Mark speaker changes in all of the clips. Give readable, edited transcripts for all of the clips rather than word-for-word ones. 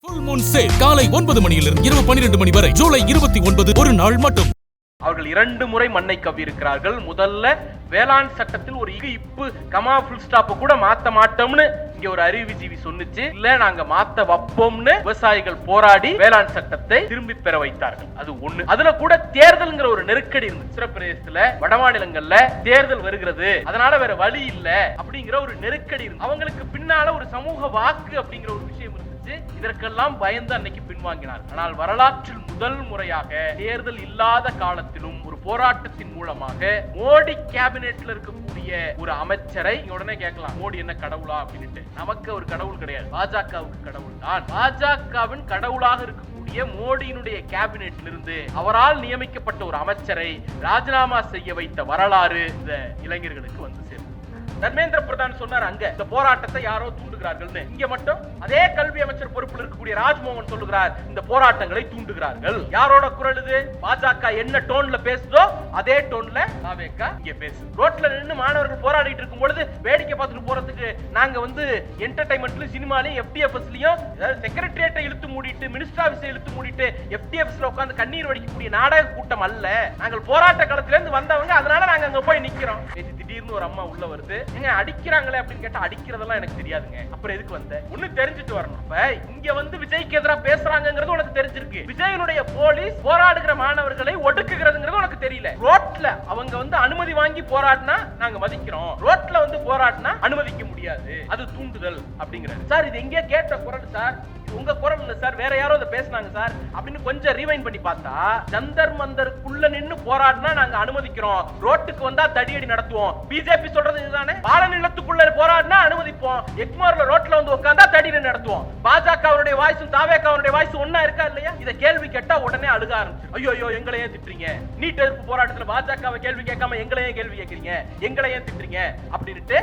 Speaker 1: காலை 9 மணியிலிருந்து இரவு 12 மணி வரை ஜூலை 29 ஒரு நாள் மட்டும்.
Speaker 2: அவர்கள் 2 முறை மண்ணை கவ்வியிருக்கிறார்கள். முதல்ல வேளாண் சட்டத்தில் ஒரு இப்பு கமா ஃபுல் ஸ்டாப் கூட மாத்த மாட்டோம்னு இங்க ஒரு அறிவுஜீவி சொன்னுச்சு. இல்ல நாங்க மாத்த வைப்போம்னு விவசாயிகள் போராடி வேளாண் சட்டத்தை திரும்பி பெற வைத்தார்கள். அது ஒண்ணு. அதுல கூட தேர்தல்ங்கிற ஒரு நெருக்கடி இருந்துச்சு. உத்தரப்பிரதேசத்துல வடமாநிலங்கள்ல தேர்தல் வருகிறது, அதனால வேற வழி இல்ல அப்படிங்கிற ஒரு நெருக்கடி இருந்து அவங்களுக்கு பின்னால ஒரு சமூக வாக்கு அப்படிங்கிற ஒரு விஷயம் இருந்துச்சு. இதற்கெல்லாம் பயந்து அன்னைக்கு பின்வாங்கினார். ஆனால் வரலாற்றில் முதல் முறையாக தேர்தல் இல்லாத காலத்திலும் ஒரு போராட்டத்தின் மூலமாக மோடி கேபினெட்ல இருக்கக்கூடிய ஒரு அமைச்சரை உடனே கேட்கலாம், மோடி என்ன கடவுளா அப்படின்னு. நமக்கு ஒரு கடவுள் கிடையாது, பாஜகவுக்கு கடவுள் தான். பாஜகவின் கடவுளாக இருக்கக்கூடிய மோடியினுடைய கேபினெட்ல இருந்து அவரால் நியமிக்கப்பட்ட ஒரு அமைச்சரை ராஜினாமா செய்ய வைத்த வரலாறு இந்த இளைஞர்களுக்கு வந்து சேரும். தர்மேந்திர பிரதான் சொன்னார், அங்க இந்த போராட்டத்தை யாரோ தூண்டுகிறார்கள். இங்க மட்டும் அதே கல்வி அமைச்சர் பொறுப்பில் இருக்கக்கூடிய ராஜ்மோகன் சொல்லுகிறார், இந்த போராட்டங்களை தூண்டுகிறார்கள். யாரோட குரல் இது? பாஜக என்ன டோன்ல பேசுதோ அதே டோன்ல தாவேகா இங்க பேசு. ரோட்ல நின்று மாணவர்கள் போராடிட்டு இருக்கும் பொழுது வேடிக்கை பார்த்துட்டு போறதுக்கு நாங்க வந்து என்டர்டைன்மெண்ட்ல சினிமாலையும் எஃப்டிஎஃப்எஸ்லயும் செக்ரட்டரியேட்டை இழுத்து மூடிட்டு மினிஸ்டர் ஆபீஸை இழுத்து மூடிட்டு எஃப்டிஎஃப்எஸ்ல உட்கார்ந்து கண்ணீர் வடிக்கக்கூடிய நாடக கூட்டம் அல்ல. நாங்கள் போராட்ட களத்துல இருந்து வந்தவங்க, அதனால நாங்க அங்க போய் நிக்கிறோம். திடீர்னு ஒரு அம்மா உள்ள வருது, எங்க அடிக்கிறாங்களே அப்படின்னு கேட்டா அடிக்கிறதெல்லாம் எனக்கு தெரியாதுங்க, அப்புறம் எதுக்கு வந்த ஒண்ணு தெரிஞ்சுட்டு வரணும். இப்ப இங்க வந்து விஜய்க்கு எதிராக பேசுறாங்கிறது உனக்கு தெரிஞ்சிருக்கு. விஜயனுடைய போலீஸ் போராடுகிற மாணவர்களை ஒடுக்குகிறதுங்கிறது உனக்கு தெரியல. ரோட்ல அவங்க வந்து அனுமதி வாங்கி போராடினா நாங்க மதிக்கிறோம், ரோட்ல வந்து போராடினா அனுமதிக்க முடியாது, அது தூண்டுதல் அப்படிங்கிறாரு. சார் இது எங்கே கேட்ட குரல் சார், உங்க குரல் இல்ல சார், வேற யாரோ அதை பேசினாங்க சார் அப்படின்னு கொஞ்சம் ரீவைண்ட் பண்ணி பார்த்தா, ஜந்தர் மந்தருக்குள்ள நின்னு போராடினா நாங்க அனுமதிக்கிறோம், ரோட்டுக்கு வந்தா தடியடி நடத்துவோம். பிஜேபி சொல்றது இதுதானே, பாலநிலத்துக்குள்ள போராடினா அனுமதிப்போம், எக்மோர்ல ரோட்ல வந்து உட்கார்ந்தா தடியடி நடத்துவோம். பாஜகவுடைய வாய்ஸும் தாவேகாவுடைய வாய்ஸ் ஒண்ணா இருக்கா இல்லையா? இத கேள்வி கேட்டா உடனே அழுக ஆரம்பிச்சு, ஐயோ ஐயோ எங்களை ஏன் திட்டுறீங்க, நீட் எதிர்ப்பு போராட்டத்துல பாஜகவை கேள்வி கேட்காம எங்களை ஏன் கேள்வி கேட்கறீங்க, எங்களை ஏன் திட்டுறீங்க அப்படின்ட்டு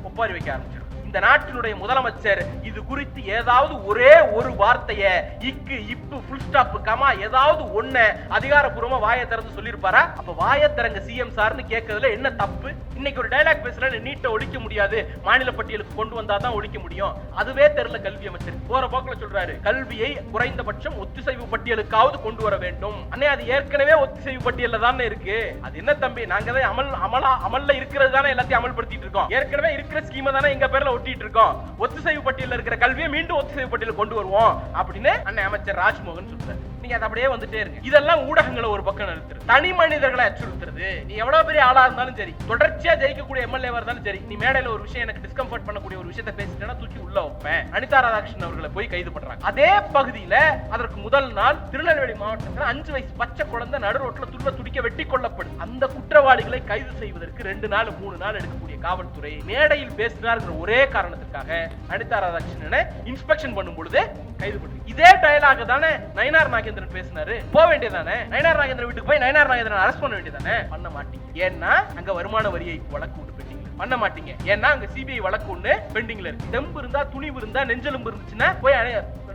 Speaker 2: ஒப்பாரி வைக்க ஆரம்பிச்சு. இந்த நாட்டினுடைய முதலமைச்சர் இது குறித்து ஏதாவது ஒரே ஒரு வார்த்தையை இக்கு இப்பு ஃபுல் ஸ்டாப் கமா ஏதாவது ஒண்ணு அதிகாரப்பூர்வமா வாயை திறந்து சொல்லிருப்பாரா? அப்ப வாயை திறங்க சிஎம் சார்னு கேட்கறதுல என்ன தப்பு? இன்னைக்கு ஒரு டயலாக் பேசல, நீட்டை ஒழிக்க முடியாது, மாநில பட்டியலுக்கு கொண்டு வந்தாதான் ஒழிக்க முடியும், அதுவே தெரியல கல்வி அமைச்சர். போற போக்குல சொல்றாரு, கல்வியை குறைந்தபட்சம் ஒத்திசைவு பட்டியலுக்காவது கொண்டு வர வேண்டும். அண்ணே அது ஏற்கனவே ஒத்திசைவு பட்டியல்ல தானே இருக்கு, அது என்ன தம்பி நாங்க தான் அமல்ல இருக்கிறது தானே எல்லாத்தையும் அமல்படுத்திட்டு இருக்கோம், ஏற்கனவே இருக்கிற ஸ்கீமை தானே எங்க பேர்ல ஒட்டிட்டு இருக்கோம், ஒத்திசைவு பட்டியல்ல இருக்கிற கல்வியை மீண்டும் ஒத்திசைவு பட்டியல் கொண்டு வருவோம் அப்படின்னு அண்ணன் அமைச்சர் ராஜ்மோகன் சொல்றாரு. நீங்க அது அப்படியே வந்துட்டே இருங்க. இதெல்லாம் ஊடகங்களை ஒரு பக்கம் நிறுத்துறது, தனி மனிதர்களை அச்சுறுத்துறது. நீ எவ்வளவு பெரிய ஆளா இருந்தாலும் சரி, தொடர்ச்சியா ஜெயிக்கக்கூடிய எம்எல்ஏவா இருந்தாலும் சரி, நீ மேடையில ஒரு விஷயம் எனக்கு டிஸ்கம்ஃபர்ட் பண்ணக்கூடிய ஒரு விஷயத்தை பேசிட்டேன்னா தூக்கி உள்ள வைப்பேன். அனிதா ராதாகிருஷ்ணன் அவர்களை போய் கைது பண்றாங்க. அதே பகுதியில அதற்கு முதல் நாள் திருநெல்வேலி மாவட்டத்தில் 5 வயசு பச்சை குழந்தை நடு ரோட்ல துடிக்க வெட்டி கொல்லப்படும். அந்த குற்றவாளிகளை கைது செய்வதற்கு 2 நாள் 3 நாள் எடுக்கக்கூடிய காவல்துறை மேடையில் பேசினார் ஒரே காரணத்துக்காக அனிதா ராதாகிருஷ்ணனை இன்ஸ்பெக்ஷன் பண்ணும் பொழுது கைது பண்ணி. இதே டயலாக் தானே நயினார் நாகேந்திரன் பேசினாரு. போக வேண்டியதானே நயினார் நாகேந்திரன் வீட்டுக்கு போய் நயினார் நாகேந்திரன் அரெஸ்ட் பண்ண வேண்டியதானே? பண்ண மாட்டீங்க. ஏன்னா அங்க வருமான வரியை வழக்கு ஒன்று பெண்டிங்ல பண்ண மாட்டீங்க. ஏன்னா அங்க சிபிஐ வழக்கு ஒண்ணு பெண்டிங்ல இருக்கு. தெம்பு இருந்தா துணிவு இருந்தா நெஞ்செலும்பு இருந்துச்சுன்னா போய்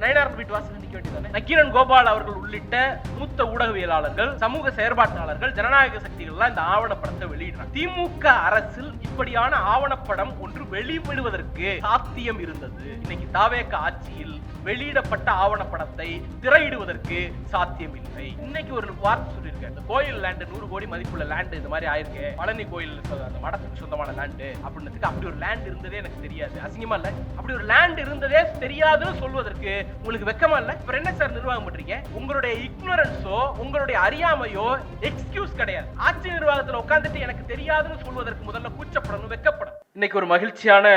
Speaker 2: நயினார் வீட்டு வாசல் நிக்க வேண்டியதானே? நக்கீரன் கோபால் அவர்கள் உள்ளிட்ட மூத்த ஊடகவியலாளர்கள், சமூக செயற்பாட்டாளர்கள், ஜனநாயக சக்திகள் எல்லாம் இந்த ஆவணப்படத்தை வெளியிடுறாங்க. திமுக அரசில் இப்படியான ஆவணப்படம் ஒன்று வெளியிடுவதற்கு சாத்தியம் இருந்தது. இன்னைக்கு தாவேகா ஆட்சியில் வெளியிடப்பட்ட ஆவணப்படத்தை திரையிடுவதற்கு சாத்தியம் இல்லை. இன்னைக்கு ஒரு வார்த்தை சொல்லியிருக்கேன், இந்த கோயில் லேண்ட் 100 கோடி மதிப்புள்ள லேண்ட் இந்த மாதிரி ஆயிருக்கு, பழனி கோயில் அந்த மடத்துக்கு சொந்தமான லேண்ட் அப்படின்றதுக்கு அப்படி ஒரு லேண்ட் இருந்ததே எனக்கு தெரியாது. அசிங்கமா இல்ல? அப்படி ஒரு லேண்ட் இருந்ததே தெரியாதுன்னு சொல்வதற்கு உங்களுக்கு வெக்கமா இல்ல? அப்புறம் என்ன சார் நிர்வாகம் பண்றீங்க? உங்களுடைய இக்னோரன்ஸோ உங்களுடைய அறியாமையோ எக்ஸ்கியூஸ் கிடையாது. ஆட்சி நிர்வாகத்தில் உட்கார்ந்துட்டு எனக்கு தெரியாதுன்னு சொல்வதற்கு முதல்ல கூச்சப்படணும், வெக்கப்படும். இன்னைக்கு ஒரு மகிழ்ச்சியான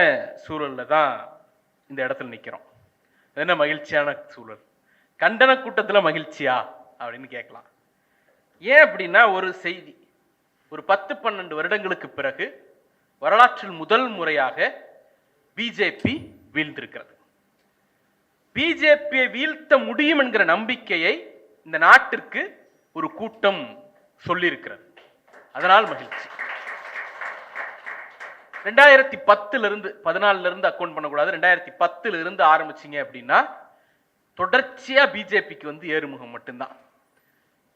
Speaker 2: சூழல்ல தான் இந்த இடத்துல நிக்கிறோம். என்ன மகிழ்ச்சியான சூழல்? கண்டன கூட்டத்தில் மகிழ்ச்சியா அப்படின்னு கேட்கலாம். ஏன் அப்படின்னா, ஒரு செய்தி, ஒரு 10-12 வருடங்களுக்கு பிறகு வரலாற்றில் முதல் முறையாக பிஜேபி வீழ்ந்திருக்கிறது. பிஜேபியை வீழ்த்த முடியும் என்கிற நம்பிக்கையை இந்த நாட்டிற்கு ஒரு கூட்டம் சொல்லியிருக்கிறது. அதனால் மகிழ்ச்சி. 2010 இருந்து 14 இருந்து அக்கௌண்ட் பண்ணக்கூடாது, 2010 இருந்து ஆரம்பிச்சிங்க அப்படின்னா தொடர்ச்சியா பிஜேபிக்கு வந்து ஏறுமுகம் மட்டும்தான்.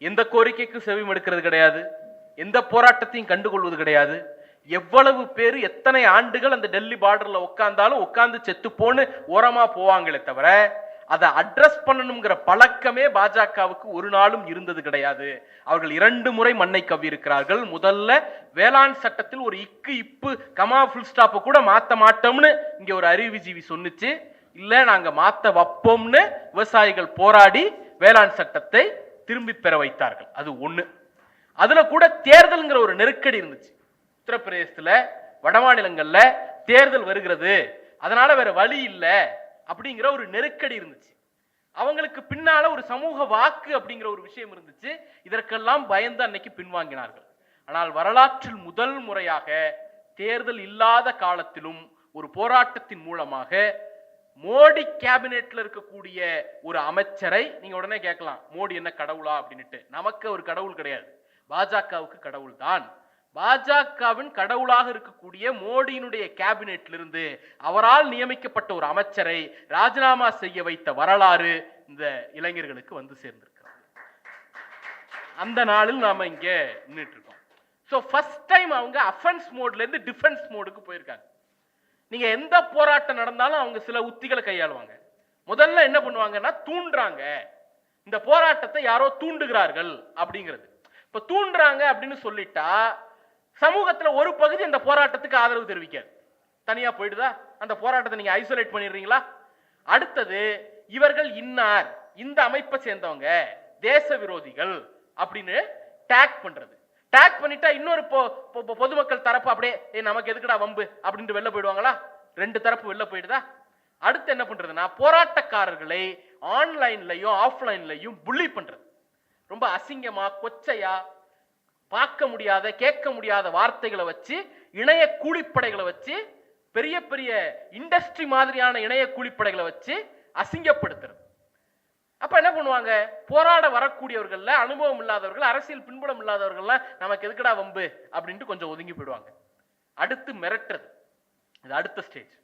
Speaker 2: எந்த கோரிக்கைக்கும் செவி மடுக்கிறது கிடையாது, எந்த போராட்டத்தையும் கண்டுகொள்வது கிடையாது. எவ்வளவு பேர் எத்தனை ஆண்டுகள் அந்த டெல்லி பார்டர்ல உட்கார்ந்தாலும் உட்கார்ந்து செத்து போன்னு ஓரமா போவாங்களே தவிர அதை அட்ரஸ் பண்ணணுங்கிற பழக்கமே பாஜகவுக்கு ஒரு நாளும் இருந்தது கிடையாது. அவர்கள் 2 முறை மண்ணை கவ்வி இருக்கிறார்கள். முதல்ல வேளாண் சட்டத்தில் ஒரு இப்பு கமா ஃபுல் ஸ்டாப் கூட மாத்த மாட்டோம்னு இங்க ஒரு அறிவுஜீவி சொன்னுச்சு. இல்ல நாங்க மாத்த வைப்போம்னு விவசாயிகள் போராடி வேளாண் சட்டத்தை திரும்பி பெற வைத்தார்கள். அது ஒண்ணு. அதுல கூட தேர்தல்ங்கிற ஒரு நெருக்கடி இருந்துச்சு. உத்தரப்பிரதேசத்துல வடமாநிலங்கள்ல தேர்தல் வருகிறது, அதனால வேற வழி இல்ல அப்படிங்கிற ஒரு நெருக்கடி இருந்துச்சு. அவங்களுக்கு பின்னால ஒரு சமூக வாக்கு அப்படிங்கிற ஒரு விஷயம் இருந்துச்சு. இதற்கெல்லாம் பயந்து அன்னைக்கு பின்வாங்கினார்கள். ஆனால் வரலாற்றில் முதல் முறையாக தேர்தல் இல்லாத காலத்திலும் ஒரு போராட்டத்தின் மூலமாக மோடி கேபினெட்ல இருக்கக்கூடிய ஒரு அமைச்சரை நீங்க உடனே கேட்கலாம், மோடி என்ன கடவுளா அப்படின்னுட்டு. நமக்கு ஒரு கடவுள் கிடையாது, பாஜகவுக்கு கடவுள் தான். பாஜகவின் கடவுளாக இருக்கக்கூடிய மோடியினுடைய கேபினெட்ல இருந்து அவரால் நியமிக்கப்பட்ட ஒரு அமைச்சரை ராஜினாமா செய்ய வைத்த வரலாறு இந்த இளைஞர்களுக்கு வந்து சேர்ந்திருக்கிறது. அந்த நாளில் நாம இங்க நின்றுட்டு இருக்கோம். சோ ஃபர்ஸ்ட் டைம் அவங்க அஃபென்ஸ் மோட்ல இருந்து டிஃபென்ஸ் மோடுக்கு போயிருக்காங்க. நீங்க எந்த போராட்டம் நடந்தாலும் அவங்க சில உத்திகளை கையாளுவாங்க. முதல்ல என்ன பண்ணுவாங்கன்னா தூண்டுறாங்க, இந்த போராட்டத்தை யாரோ தூண்டுகிறார்கள் அப்படிங்கிறது. இப்ப தூண்டுறாங்க அப்படின்னு சொல்லிட்டா சமூகத்துல ஒரு பகுதி அந்த போராட்டத்துக்கு ஆதரவு தெரிவிக்காது, தனியா போயிடுதா? அந்த போராட்டத்தை நீங்க ஐசோலேட் பண்ணிடுறீங்களா? அடுத்தது இவர்கள் இன்னார், இந்த அமைப்பை சேர்ந்தவங்க தேச விரோதிகள் அப்படின்னு டேக் பண்றது. டேக் பண்ணிட்டா இன்னொரு பொதுமக்கள் தரப்பு அப்படியே நமக்கு எதுக்குடா வம்பு அப்படின்ட்டு வெளில போயிடுவாங்களா? 2 தரப்பு வெளில போயிடுதா? அடுத்து என்ன பண்றதுன்னா போராட்டக்காரர்களை ஆன்லைன்லயும் ஆஃப்லைன்லயும் புள்ளி பண்றது. ரொம்ப அசிங்கமா கொச்சையா பார்க்க முடியாத கேட்க முடியாத வார்த்தைகளை வச்சு இணைய கூலிப்படைகளை வச்சு பெரிய பெரிய இண்டஸ்ட்ரி மாதிரியான இணைய கூலிப்படைகளை வச்சு அசிங்கப்படுத்துறது. அப்ப என்ன பண்ணுவாங்க, போராட வரக்கூடியவர்கள்ல அனுபவம் இல்லாதவர்கள், அரசியல் பின்புலம் இல்லாதவர்கள் நமக்கு எதுக்குடா வம்பு அப்படின்ட்டு கொஞ்சம் ஒதுங்கி போயிடுவாங்க. அடுத்து மிரட்டுறது, இது அடுத்த ஸ்டேஜ்.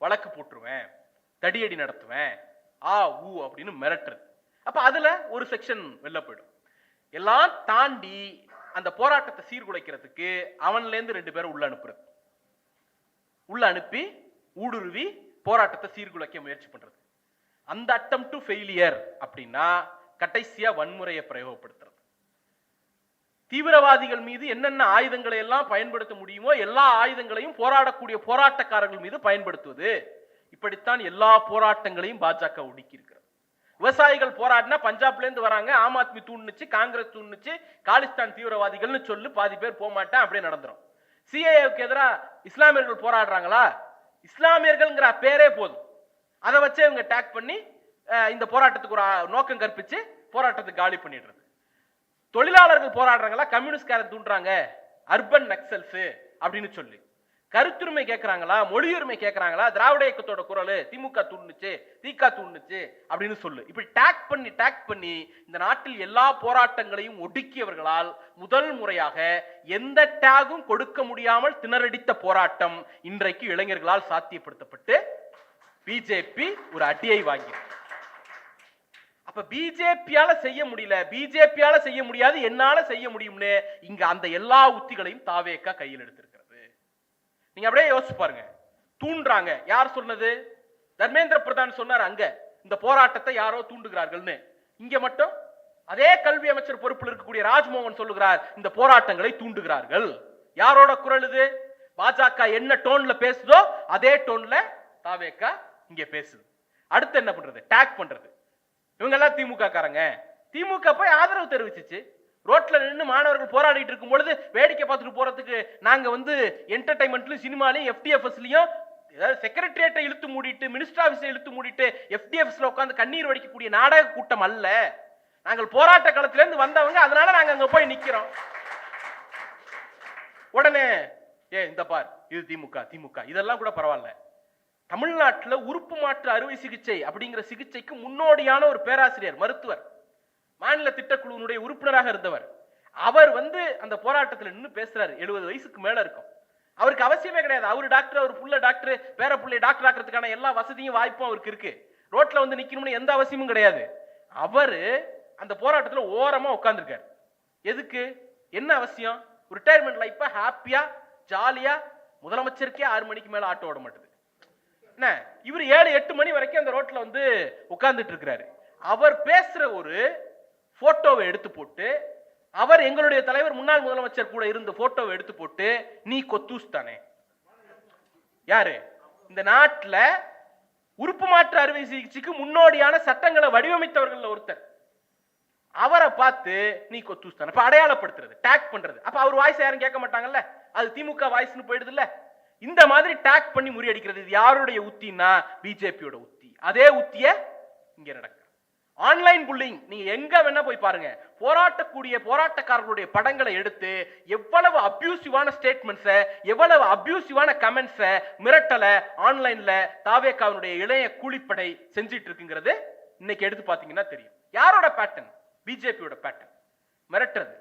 Speaker 2: வழக்கு போட்டுருவேன், தடியடி நடத்துவேன், அப்படின்னு மிரட்டுறது. அப்ப அதுல ஒரு செக்ஷன் வெளில போயிடும். எல்லாம் தாண்டி அந்த போராட்டத்தை சீர்குலைக்கிறதுக்கு அவன்ல இருந்து 2 பேரை உள்ள அனுப்புறது, உள்ள அனுப்பி ஊடுருவி போராட்டத்தை சீர்குலைக்க முயற்சி பண்றது. அந்த அட்டம் டு ஃபெயிலியர் அப்படின்னா கடைசியா வன்முறையை பிரயோகப்படுத்துறது. தீவிரவாதிகள் மீது என்னென்ன ஆயுதங்களை எல்லாம் பயன்படுத்த முடியுமோ எல்லா ஆயுதங்களையும் போராடக்கூடிய போராட்டக்காரர்கள் மீது பயன்படுத்துவது. இப்படித்தான் எல்லா போராட்டங்களையும் பாஜக ஒடுக்கி இருக்கிறது. விவசாயிகள் போராடினா பஞ்சாப்ல இருந்து வராங்க, ஆம் ஆத்மி தூண்டுச்சு, காங்கிரஸ் தூண்டுச்சு, காலிஸ்தான் தீவிரவாதிகள்னு சொல்லு, பாதி பேர் போக மாட்டேன், அப்படியே நடந்துரும். சிஏஏக்கு எதிராக இஸ்லாமியர்கள் போராடுறாங்களா, இஸ்லாமியர்கள்ங்கிற பேரே போதும், அதை வச்சே இவங்க டேக் பண்ணி இந்த போராட்டத்துக்கு ஒரு நோக்கம் கற்பிச்சு போராட்டத்தை காலி பண்ணிடுறது. தொழிலாளர்கள் போராடுறாங்களா, கம்யூனிஸ்ட்காரர் தூண்டுறாங்க, அர்பன் நக்சல்ஸ் அப்படின்னு சொல்லி. கருத்துரிமை கேட்கறாங்களா, மொழியுரிமை கேட்கறாங்களா, திராவிட இயக்கத்தோட குரல் திமுக தூண்டுச்சு, திக தூண்டுச்சு அப்படின்னு சொல்லு. இப்படி டேக் பண்ணி இந்த நாட்டில் எல்லா போராட்டங்களையும் ஒடுக்கியவர்களால் முதல் முறையாக எந்த டேகும் கொடுக்க முடியாமல் திணறடித்த போராட்டம் இன்றைக்கு இளைஞர்களால் சாத்தியப்படுத்தப்பட்டு பிஜேபி ஒரு அடியை வாங்கி. அப்ப பிஜேபியால செய்ய முடியல, பிஜேபியால செய்ய முடியாது, என்னால செய்ய முடியும்னு இங்க அந்த எல்லா உத்திகளையும் தாவேகா கையில் எடுத்திருக்கிறது. நீங்க அப்படியே யோசிச்சு பாருங்க. தூண்டுறாங்க, யார் சொன்னது? தர்மேந்திர பிரதான் சொன்னார் அங்க இந்த போராட்டத்தை யாரோ தூண்டுகிறார்கள்னு. இங்க மட்டும் அதே கல்வி அமைச்சர் பொறுப்பில் இருக்கக்கூடிய ராஜ்மோகன் சொல்லுகிறார் இந்த போராட்டங்களை தூண்டுகிறார்கள். யாரோட குரல் இது? பாஜக என்ன டோன்ல பேசுதோ அதே டோன்ல தாவேகா இங்க பேசுது. அடுத்து என்ன பண்றது? டேக் பண்றது. இவங்க எல்லாம் திமுக காரங்க, திமுக போய் ஆதரவு தெரிவிச்சிச்சு. ரோட்ல நின்று மாணவர்கள் போராடிட்டு இருக்கும் பொழுது வேடிக்கை பார்த்துட்டு போறதுக்கு நாங்க என்டர்டைன்மெண்ட்லயும் சினிமாலையும் எஃப்டிஎஃப்எஸ்லயும் செக்ரட்டரியேட்டை இழுத்து மூடிட்டு, மினிஸ்டர் ஆபீஸை இழுத்து மூடிட்டு எஃப்டிஎஃப்எஸ்ல உட்கார்ந்து கண்ணீர் வடிக்கக்கூடிய நாடக கூட்டம் அல்ல. நாங்கள் போராட்ட களத்துல இருந்து வந்தவங்க, அதனால நாங்க அங்க போய் நிக்கிறோம். உடனே இந்த பார் இது திமுக இதெல்லாம் கூட பரவாயில்ல. தமிழ்நாட்டில் உறுப்பு மாற்று அறுவை சிகிச்சை அப்படிங்கிற சிகிச்சைக்கு முன்னோடியான ஒரு பேராசிரியர், மருத்துவர், மாநில திட்டக்குழுவினுடைய உறுப்பினராக இருந்தவர். அவர் அந்த போராட்டத்தில் நின்று பேசுறாரு. 70 வயசுக்கு மேல இருக்கும். அவருக்கு அவசியமே கிடையாது, அவரு டாக்டர், அவர் புள்ள டாக்டர், பேர புள்ளை டாக்டர் ஆக்கிறதுக்கான எல்லா வசதியும் வாய்ப்பும் அவருக்கு இருக்கு. ரோட்ல நிக்கணும்னு எந்த அவசியமும் கிடையாது. அவரு அந்த போராட்டத்தில் ஓரமா உட்கார்ந்துருக்காரு. எதுக்கு? என்ன அவசியம்? ரிட்டையர்மெண்ட் லைஃப ஹாப்பியா ஜாலியா, முதலமைச்சருக்கே 6 மணிக்கு மேல ஆட்டோ ஓட மாட்டேது. என்ன இவர் 7-8 மணி வரைக்கும் அந்த ரோட்ல வந்து உட்கார்ந்துட்டு இருக்கிறாரு. அவர் பேசுற ஒரு போட்டோவை எடுத்து போட்டு, அவர் எங்களுடைய தலைவர் முன்னாள் முதலமைச்சர் கூட இருந்த போட்டோவை எடுத்து போட்டு, நீ கொத்தூஸ் தானே? யாரு இந்த நாட்டுல உறுப்பு மாற்று அறுவை சிகிச்சைக்கு முன்னோடியான சட்டங்களை வடிவமைத்தவர்கள் ஒருத்தர், அவரை பார்த்து நீ கொத்தூஸ் தானே அடையாளப்படுத்துறது, டேக் பண்றது. அப்ப அவர் வாய்ஸ் யாரும் கேட்க மாட்டாங்கல்ல, அது திமுக வாய்ஸ்னு போயிடுது இல்ல. இந்த மாதிரி டேக் பண்ணி முறியடிக்கிறது இது யாருடைய உத்தினா பிஜேபியோட உத்தி. அதே உத்திய இங்க நடக்கும். ஆன்லைன் புல்லிங் நீங்க எங்க வேணா போய் பாருங்க. போராட்டக்காரர்களுடைய படங்களை எடுத்து எவ்வளவு அபியூசிவான ஸ்டேட்மெண்ட்ஸை, எவ்வளவு அபியூசிவான கமெண்ட்ஸை, மிரட்டலை ஆன்லைன்ல தாவேகாவினுடைய இளைய கூலிப்படை செஞ்சிட்டு இருக்குங்கிறது இன்னைக்கு எடுத்து பாத்தீங்கன்னா தெரியும். யாரோட பேட்டர்ன்? பிஜேபியோட பேட்டர்ன். மிரட்டுறது,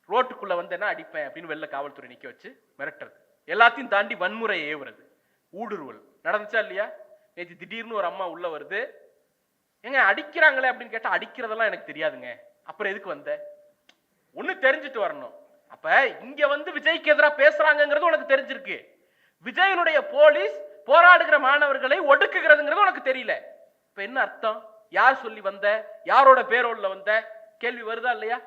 Speaker 2: ரோட்டுக்குள்ள வந்தேன்னா அடிப்பேன் அப்படின்னு வெளில காவல்துறை நிக்க வச்சு மிரட்டுறது, எல்லாத்தையும் தாண்டி வன்முறை ஏவுறது, ஊடுருவல் நடந்துச்சா இல்லையா? நேற்று திடீர்னு ஒரு அம்மா உள்ள வருது, எங்க அடிக்கிறாங்களே அப்படின்னு கேட்டா அடிக்கிறதெல்லாம் எனக்கு தெரியாதுங்க, அப்புறம் எதுக்கு வந்த? ஒண்ணு தெரிஞ்சுட்டு வரணும். அப்ப இங்க வந்து விஜய்க்கு எதிராக பேசுறாங்கிறது உனக்கு தெரிஞ்சிருக்கு, விஜயனுடைய போலீஸ் போராடுகிற மாணவர்களை ஒடுக்குகிறதுங்கிறது உனக்கு தெரியல. இப்ப என்ன அர்த்தம்? யார் சொல்லி வந்த, யாரோட பேரோல்ல வந்த கேள்வி வருதா இல்லையா?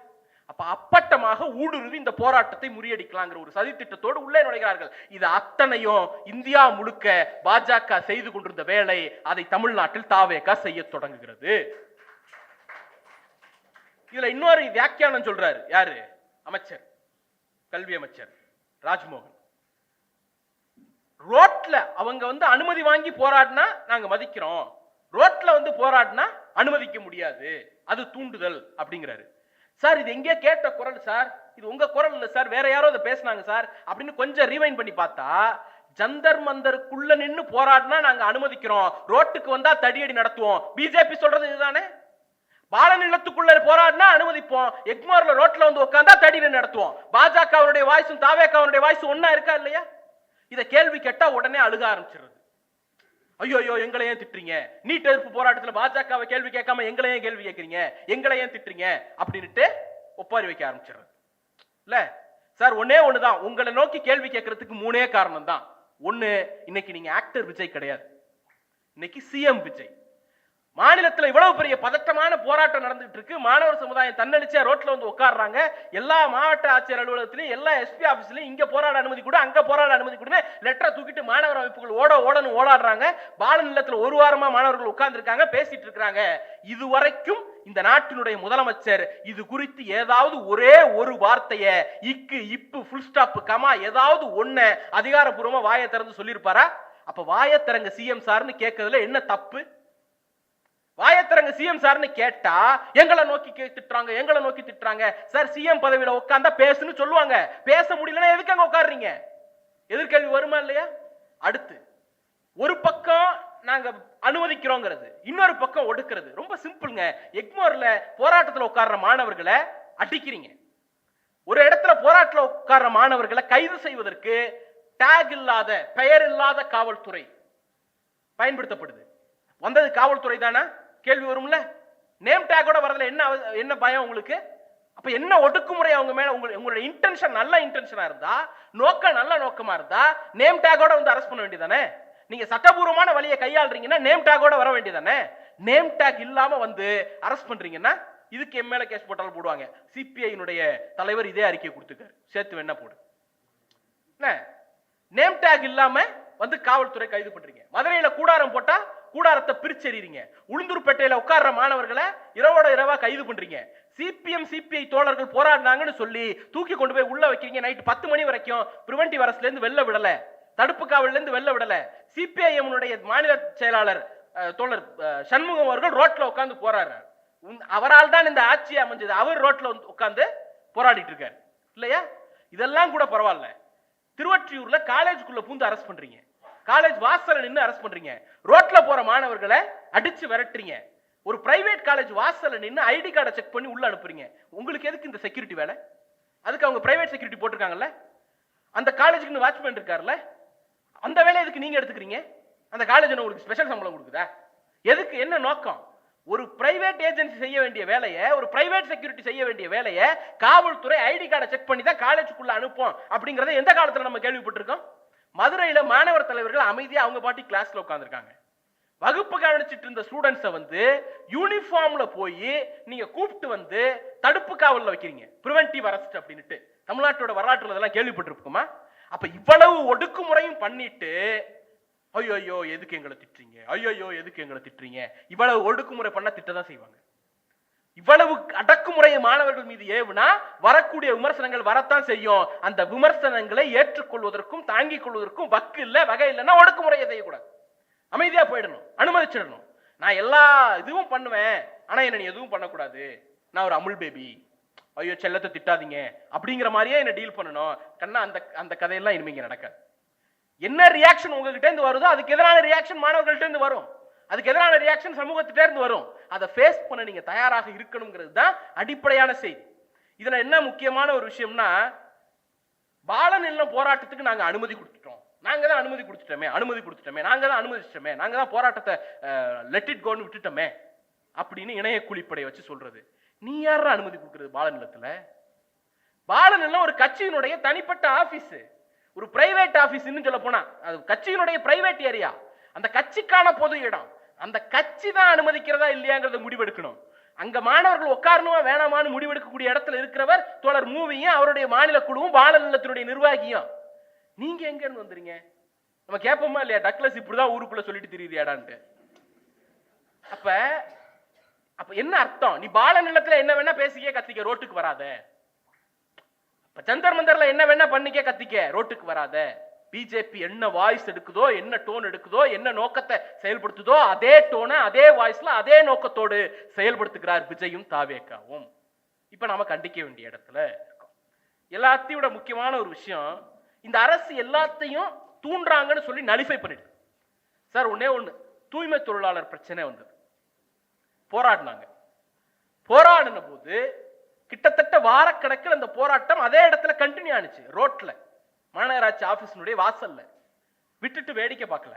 Speaker 2: அப்ப அப்பட்டமாக ஊடுருவி இந்த போராட்டத்தை முறியடிக்கலாங்கிற ஒரு சதி திட்டத்தோடு உள்ளே நுழைகிறார்கள். இது அத்தனையும் இந்தியா முழுக்க பாஜக செய்து கொண்டிருந்த வேலை, அதை தமிழ்நாட்டில் தாவேகா செய்ய தொடங்குகிறது. இதுல இன்னொரு வியாக்கியானம் சொல்றாரு யாரு? அமைச்சர், கல்வி அமைச்சர் ராஜ்மோகன். ரோட்ல அவங்க வந்து அனுமதி வாங்கி போராடினா நாங்க மதிக்கிறோம், ரோட்ல வந்து போராடினா அனுமதிக்க முடியாது, அது தூண்டுதல் அப்படிங்கிறாரு. சார் இது எங்கே கேட்ட குரல் சார், இது உங்க குரல் இல்ல சார், வேற யாரோ அதை பேசினாங்க சார் அப்படின்னு கொஞ்சம் ரீவைண்ட் பண்ணி பார்த்தா, ஜந்தர் மந்தருக்குள்ள நின்னு போராடினா நாங்க அனுமதிக்கிறோம், ரோட்டுக்கு வந்தா தடியடி நடத்துவோம். பிஜேபி சொல்றது இதுதானே. பாலநிலத்துக்குள்ள போராடினா அனுமதிப்போம், எக்மோர்ல ரோட்ல வந்து உட்கார்ந்தா தடியடி நடத்துவோம். பாஜகவுடைய வாய்ஸும் தாவேகாவுடைய வாய்ஸும் ஒன்னா இருக்கா இல்லையா? இத கேள்வி கேட்டா உடனே அழுக ஆரம்பிச்சிருது. ஐயோ ஐயோ எங்களை ஏன் திட்டுறீங்க, நீட் எதிர்ப்பு போராட்டத்தில் பாஜகவை கேள்வி கேட்காம எங்களை ஏன் கேள்வி கேட்கறீங்க, எங்களை ஏன் திட்டுறீங்க அப்படின்ட்டு ஒப்பாரி வைக்க ஆரம்பிச்சிடுறது இல்ல சார். ஒன்னே ஒண்ணுதான், உங்களை நோக்கி கேள்வி கேட்கறதுக்கு 3 காரணம் தான். ஒண்ணு, இன்னைக்கு நீங்க ஆக்டர் விஜய் கிடையாது, இன்னைக்கு சிஎம் விஜய். மாநிலத்தில் இவ்வளவு பெரிய பதட்டமான போராட்டம் நடந்துட்டு இருக்கு, மாணவர் சமுதாயம் தன்னெழுச்சியா ரோட்ல வந்து உட்கார்றாங்க, எல்லா மாவட்ட ஆட்சியர் அலுவலகத்திலையும் எல்லா எஸ்பி ஆபீஸ்லயும் இங்க போராட அனுமதி கூட, அங்க போராட அனுமதி கூட, லெட்டரை தூக்கிட்டு மாணவர் அமைப்புகள் ஓடணும் ஓடாடுறாங்க. பாலநிலத்தில் ஒரு வாரமா மாணவர்கள் உட்கார்ந்து இருக்காங்க, பேசிட்டு இருக்காங்க. இதுவரைக்கும் இந்த நாட்டினுடைய முதலமைச்சர் இது குறித்து ஏதாவது ஒரே ஒரு வார்த்தைய, இக்கு இப்பு ஃபுல் ஸ்டாப் கமா ஏதாவது ஒண்ணு அதிகாரப்பூர்வமா வாயை திறந்து சொல்லியிருப்பாரா? அப்ப வாயை திறங்க சிஎம் சார்னு கேட்கறதுல என்ன தப்பு? வாயத்திறங்க சிஎம் சார்னு கேட்டா எங்களை நோக்கி திட்டுறாங்க, எங்களை நோக்கி திட்டுறாங்க. சார் சிஎம் பதவியில உட்கார்ந்தா பேசுன்னு சொல்லுவாங்க, பேச முடியலன்னா எதுக்கு அங்க உட்கார்றீங்க? எதிர்கேள்வி வருமா இல்லையா? அடுத்து, ஒரு பக்கம் நாங்க அனுமதிக்கிறோங்கிறது, இன்னொரு பக்கம் ஒடுக்கிறது. ரொம்ப சிம்பிள்ங்க. எக்மோர்ல போராட்டத்தில் உட்கார்ற மாணவர்களை அடிக்கிறீங்க, ஒரு இடத்துல போராட்டத்தில் உட்கார்ற மாணவர்களை கைது செய்வதற்கு டேக் இல்லாத, பெயர் இல்லாத காவல்துறை பயன்படுத்தப்படுது. வந்தது காவல்துறை தானா? கேள்வி வரும்ல. நேம் டேக்கோட வரதுல என்ன பயம் உங்களுக்கு? அப்ப என்ன ஒடுக்குமுறை அவங்க மேல? உங்களுடைய இன்டென்ஷன் நல்ல இன்டென்ஷனா இருந்தா, நோக்கம் நல்ல நோக்கமா இருந்தா நேம் டேக்கோட வந்து அரெஸ்ட் பண்ண வேண்டியதானே? நீங்க சட்டபூர்வமான வழியை கையாளுறீங்கன்னா நேம் டேக்கோட வர வேண்டியதானே? நேம் டேக் இல்லாம வந்து அரெஸ்ட் பண்றீங்கன்னா இதுக்கு எம் மேல கேஸ் போட்டாலும் போடுவாங்க. சிபிஐனுடைய தலைவர் இதே அறிக்கை கொடுத்துக்காரு, சேர்த்து வேணா போடு. நேம் டேக் இல்லாம வந்து காவல்துறை கைது பண்றீங்க. மதுரையில கூடாரம் போட்டா கூடாரத்தை பிரிச்செறிறீங்க. உளுந்தூர்பேட்டையில உட்கார்ற மாணவர்களை இரவோட இரவா கைது பண்றீங்க. சிபிஎம் சிபிஐ தோழர்கள் போராடினாங்கன்னு சொல்லி தூக்கி கொண்டு போய் உள்ள வைக்கிறீங்க. நைட் 10 மணி வரைக்கும் பிரிவென்டிவ் அரஸ்ட்ல இருந்து வெளில விடல, தடுப்பு காவல்ல இருந்து வெளில விடல. சிபிஐஎம் மாநில செயலாளர் தோழர் சண்முகம் அவர்கள் ரோட்ல உட்கார்ந்து போராடுறாரு. அவரால் தான் இந்த ஆட்சி அமைஞ்சது. அவர் ரோட்ல உட்கார்ந்து போராடிட்டு இருக்காரு இல்லையா? இதெல்லாம் கூட பரவாயில்ல. திருவொற்றியூர்ல காலேஜுக்குள்ள பூந்து அரெஸ்ட் பண்றீங்க, காலேஜ் வாசல்ல நின்று அரெஸ்ட் பண்றீங்க, ரோட்ல போற மாணவர்களை அடிச்சு விரட்டுறீங்க, ஒரு பிரைவேட் காலேஜ் வாசல்ல நின்று ஐடி கார்டை செக் பண்ணி உள்ள அனுப்புறீங்க. உங்களுக்கு எதுக்கு இந்த செக்யூரிட்டி வேலை? அதுக்கு அவங்க பிரைவேட் செக்யூரிட்டி போட்டிருக்காங்கல்ல, அந்த காலேஜுக்கு வாட்ச்மேன் இருக்காருல்ல, அந்த வேலை எதுக்கு நீங்க எடுத்துக்கிறீங்க? அந்த காலேஜ் உங்களுக்கு ஸ்பெஷல் சம்பளம் கொடுக்குதா? எதுக்கு? என்ன நோக்கம்? ஒரு பிரைவேட் ஏஜென்சி செய்ய வேண்டிய வேலையை, ஒரு பிரைவேட் செக்யூரிட்டி செய்ய வேண்டிய வேலையை காவல்துறை ஐடி கார்டை செக் பண்ணி தான் காலேஜுக்குள்ள அனுப்போம் அப்படிங்கறத எந்த காலத்துல நம்ம கேள்விப்பட்டிருக்கோம்? மதுரையில மாணவர் தலைவர்கள் அமைதியா அவங்க பாட்டி கிளாஸ்ல உட்கார்ந்துருக்காங்க. வகுப்பு கவனிச்சிட்டு இருந்த ஸ்டூடெண்ட்ஸை வந்து யூனிஃபார்ம்ல போய் நீங்க கூப்பிட்டு வந்து தடுப்பு காவல்ல வைக்கிறீங்க, பிரிவென்டிவ் அரெஸ்ட் அப்படின்னுட்டு. தமிழ்நாட்டோட வரலாற்றுல இதெல்லாம் கேள்விப்பட்டிருக்குமா? அப்ப இவ்வளவு ஒடுக்குமுறையும் பண்ணிட்டு ஐயோ எதுக்கு எங்களை திட்டுறீங்க, ஐயோ எதுக்கு எங்களை திட்டுறீங்க, இவ்வளவு ஒடுக்குமுறை பண்ண திட்டதான் செய்வாங்க. இவ்வளவு அடக்குமுறையை மாணவர்கள் மீது ஏவுனா வரக்கூடிய விமர்சனங்கள் வரத்தான் செய்யும். அந்த விமர்சனங்களை ஏற்றுக்கொள்வதற்கும் தாங்கிக் கொள்வதற்கும் வக்கு இல்ல, வகை இல்லைன்னா ஒடுக்குமுறையை செய்யக்கூடாது, அமைதியா போயிடணும், அனுமதிச்சிடணும். நான் எல்லா இதுவும் பண்ணுவேன், ஆனா என்ன எதுவும் பண்ணக்கூடாது, நான் ஒரு அமுல் பேபி, ஐயோ செல்லத்தை திட்டாதீங்க அப்படிங்கிற மாதிரியே என்ன டீல் பண்ணணும் கண்ணா. அந்த கதையெல்லாம் இனிமே இங்க நடக்காது. என்ன ரியாக்ஷன் உங்ககிட்ட இருந்து வருதோ அதுக்கு எதிரான ரியாக்ஷன் மாணவர்கள்ட்ட இருந்து வரும், அதுக்கு எதிரான ரியாக்ஷன் சமூகத்திட்ட இருந்து வரும். அதை ஃபேஸ் பண்ண நீங்க தயாராக இருக்கணுங்கிறது தான் அடிப்படையான செய்தி. இதுல என்ன முக்கியமான ஒரு விஷயம்னா, பாலன் இல்லம் போராட்டத்துக்கு நாங்க அனுமதி கொடுத்துட்டோம், நாங்க தான் அனுமதி கொடுத்துட்டோமே, நாங்க தான் அனுமதிச்சிட்டோமே, நாங்க தான் போராட்டத்தை லெட் இட் கோன்னு விட்டுட்டோமே அப்படின்னு இணைய கூலிப்படையை வச்சு சொல்றது. நீ யார அனுமதி கொடுக்கிறது பாலன் இல்லத்துல? பாலன் இல்லம் ஒரு கட்சியினுடைய தனிப்பட்ட ஆபீஸ், ஒரு பிரைவேட் ஆபீஸ்ன்னு சொல்ல போனா அது கட்சியினுடைய பிரைவேட் ஏரியா, அந்த கட்சிக்கான பொது இடம். அந்த கட்சி தான் அனுமதிக்கிறதா இல்லையாங்கிறத முடிவெடுக்கணும். அங்க மாணவர்கள் உட்காரணுமா வேணாமான்னு முடிவெடுக்கக்கூடிய இடத்துல இருக்கிறவர் தோழர் மூவியும் அவருடைய மாநில குழுவும் பாலன் இல்லத்தினுடைய நிர்வாகியும். நீங்க எங்க இருந்து வந்துறீங்க? நம்ம கேட்போமா இல்லையா, டக்ளஸ் இப்படிதான் ஊருக்குள்ள சொல்லிட்டு திரியாடான்ட்டு. அப்ப என்ன அர்த்தம்? நீ பாலன் இல்லத்துல என்ன வேணா பேசிக்க கத்திக்க, ரோட்டுக்கு வராத. ஜந்தர் மந்தர்ல என்ன வேணா பண்ணிக்க கத்திக்க, ரோட்டுக்கு வராத. பிஜேபி என்ன வாய்ஸ் எடுக்குதோ, என்ன டோன் எடுக்குதோ, என்ன நோக்கத்தை செயல்படுத்துதோ அதே டோனை அதே வாய்ஸ்ல அதே நோக்கத்தோடு செயல்படுத்துகிறார் விஜயும் தாவேக்காவும். இப்ப நாம கண்டிக்க வேண்டிய இடத்துல இருக்கோம். எல்லாத்தையும் விட முக்கியமான ஒரு விஷயம், இந்த அரசு எல்லாத்தையும் தூண்டுறாங்கன்னு சொல்லி நலிஃபை பண்ணிட்டு சார். ஒன்னே ஒண்ணு, தூய்மை தொழிலாளர் பிரச்சனை வந்தது, போராடினாங்க. போராடின போது கிட்டத்தட்ட வாரக்கணக்கில் அந்த போராட்டம் அதே இடத்துல கண்டினியூ ஆனிச்சு. ரோட்ல மாநகராட்சி ஆபீஸினுடைய வாசல்ல விட்டுட்டு வேடிக்கை பார்க்கல.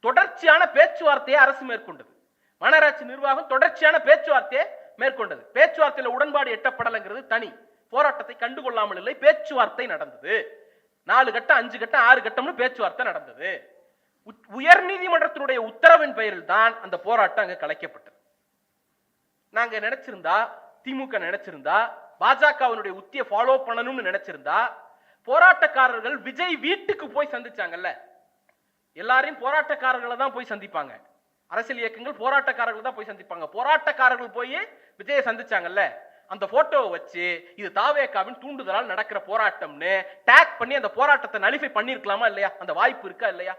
Speaker 2: தொடர்ச்சியான பேச்சுவார்த்தையை அரசு மேற்கொண்டது. மாநகராட்சி நிர்வாகம் தொடர்ச்சியான பேச்சுவார்த்தையை மேற்கொண்டது. பேச்சுவார்த்தையில உடன்பாடு எட்டப்படலைங்கிறது தனி, போராட்டத்தை கண்டுகொள்ளாமல் இல்லை, பேச்சுவார்த்தை நடந்தது. 4 கட்டம் 5 கட்டம் 6 கட்டம்னு பேச்சுவார்த்தை நடந்தது. உயர் நீதிமன்றத்தினுடைய உத்தரவின் பெயரில் தான் அந்த போராட்டம் அங்க கலைக்கப்பட்டது. நாங்க நினைச்சிருந்தா, திமுக நினைச்சிருந்தா, பாஜகவினுடைய உத்தியை ஃபாலோ பண்ணணும்னு நினைச்சிருந்தா, போராட்டக்காரர்கள் விஜய் வீட்டுக்கு போய் சந்திச்சாங்கல்ல, எல்லாரையும் போராட்டக்காரர்களை தான் போய் சந்திப்பாங்க. அரசியல் இயக்கங்கள் போராட்டக்காரர்கள் தான் போய் சந்திப்பாங்க. போராட்டக்காரர்கள் போய் விஜயை சந்திச்சாங்கல்ல, அந்த போட்டோவை வச்சு இது தாவேக்காவின் தூண்டுதலால் நடக்கிற போராட்டம்னு டேக் பண்ணி அந்த போராட்டத்தை நலிஃபை பண்ணிருக்கலாமா இல்லையா? அந்த வாய்ப்பு இருக்கா இல்லையா?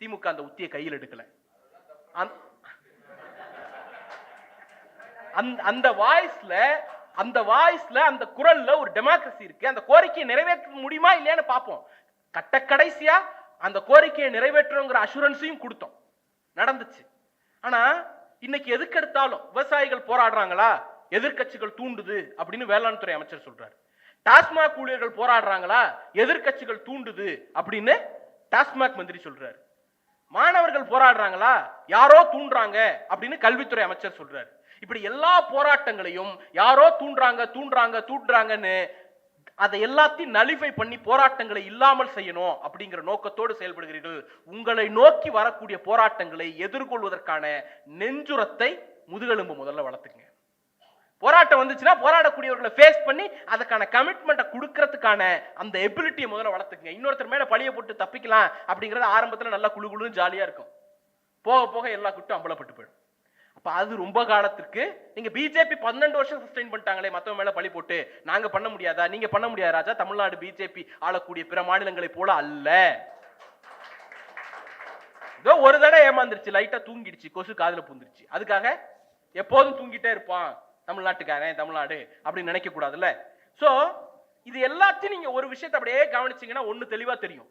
Speaker 2: திமுக அந்த உத்தியை கையில் எடுக்கல. அந்த வாய்ஸ்ல அந்த குரல்ல ஒரு டெமோக்ரசி இருக்கு. அந்த கோரிக்கையை நிறைவேற்ற முடியுமா இல்லையான்னு பார்ப்போம். கடைசியா அந்த கோரிக்கையை நிறைவேற்றுங்கிற அஷூரன்ஸையும் கொடுத்தோம், நடந்துச்சு. ஆனா இன்னைக்கு எதுக்கு எடுத்தாலும் விவசாயிகள் போராடுறாங்களா, எதிர்கட்சிகள் தூண்டுது அப்படின்னு வேளாண் துறை அமைச்சர் சொல்றாரு. டாஸ்மாக் ஊழியர்கள் போராடுறாங்களா, எதிர்கட்சிகள் தூண்டுது அப்படின்னு டாஸ்மாக் மந்திரி சொல்றாரு. மாணவர்கள் போராடுறாங்களா, யாரோ தூண்டுறாங்க அப்படின்னு கல்வித்துறை அமைச்சர் சொல்றாரு. இப்படி எல்லா போராட்டங்களையும் யாரோ தூண்டுறாங்கன்னு அதை எல்லாத்தையும் நலிஃபை பண்ணி போராட்டங்களை இல்லாமல் செய்யணும் அப்படிங்கிற நோக்கத்தோடு செயல்படுகிறீர்கள். உங்களை நோக்கி வரக்கூடிய போராட்டங்களை எதிர்கொள்வதற்கான நெஞ்சுரத்தை, முதுகெலும்பு முதல்ல வளர்த்துங்க. போராட்டம் வந்துச்சுன்னா போராடக்கூடியவர்களை ஃபேஸ் பண்ணி அதுக்கான கமிட்மெண்ட்டை கொடுக்கறதுக்கான அந்த எபிலிட்டியை முதல்ல வளர்த்துக்குங்க. இன்னொருத்தர் மேல பழிய போட்டு தப்பிக்கலாம் அப்படிங்கறது ஆரம்பத்துல நல்லா குழுகுழுன்னு ஜாலியா இருக்கும், போக போக எல்லா குட்டும் அம்பலப்பட்டு போயிடும். அப்ப அது ரொம்ப காலத்திற்கு நீங்க பிஜேபி 12 வருஷம் சஸ்டெயின் பண்ணிட்டாங்களே, மத்தவங்க மேல பழி போட்டு நாங்க பண்ண முடியாதா? நீங்க பண்ண முடியாது ராஜா. தமிழ்நாடு பிஜேபி ஆளக்கூடிய பிற மாநிலங்களை போல அல்ல. ஏதோ ஒரு தடவை ஏமாந்துருச்சு, லைட்டா தூங்கிடுச்சு, கொசு காதுல பூந்துருச்சு, அதுக்காக எப்போதும் தூங்கிட்டே இருப்பான் தமிழ்நாட்டுக்காரன், தமிழ்நாடு அப்படின்னு நினைக்க கூடாதுல்ல. சோ இது எல்லாத்தையும் நீங்க ஒரு விஷயத்தை அப்படியே கவனிச்சீங்கன்னா ஒண்ணு தெளிவா தெரியும்.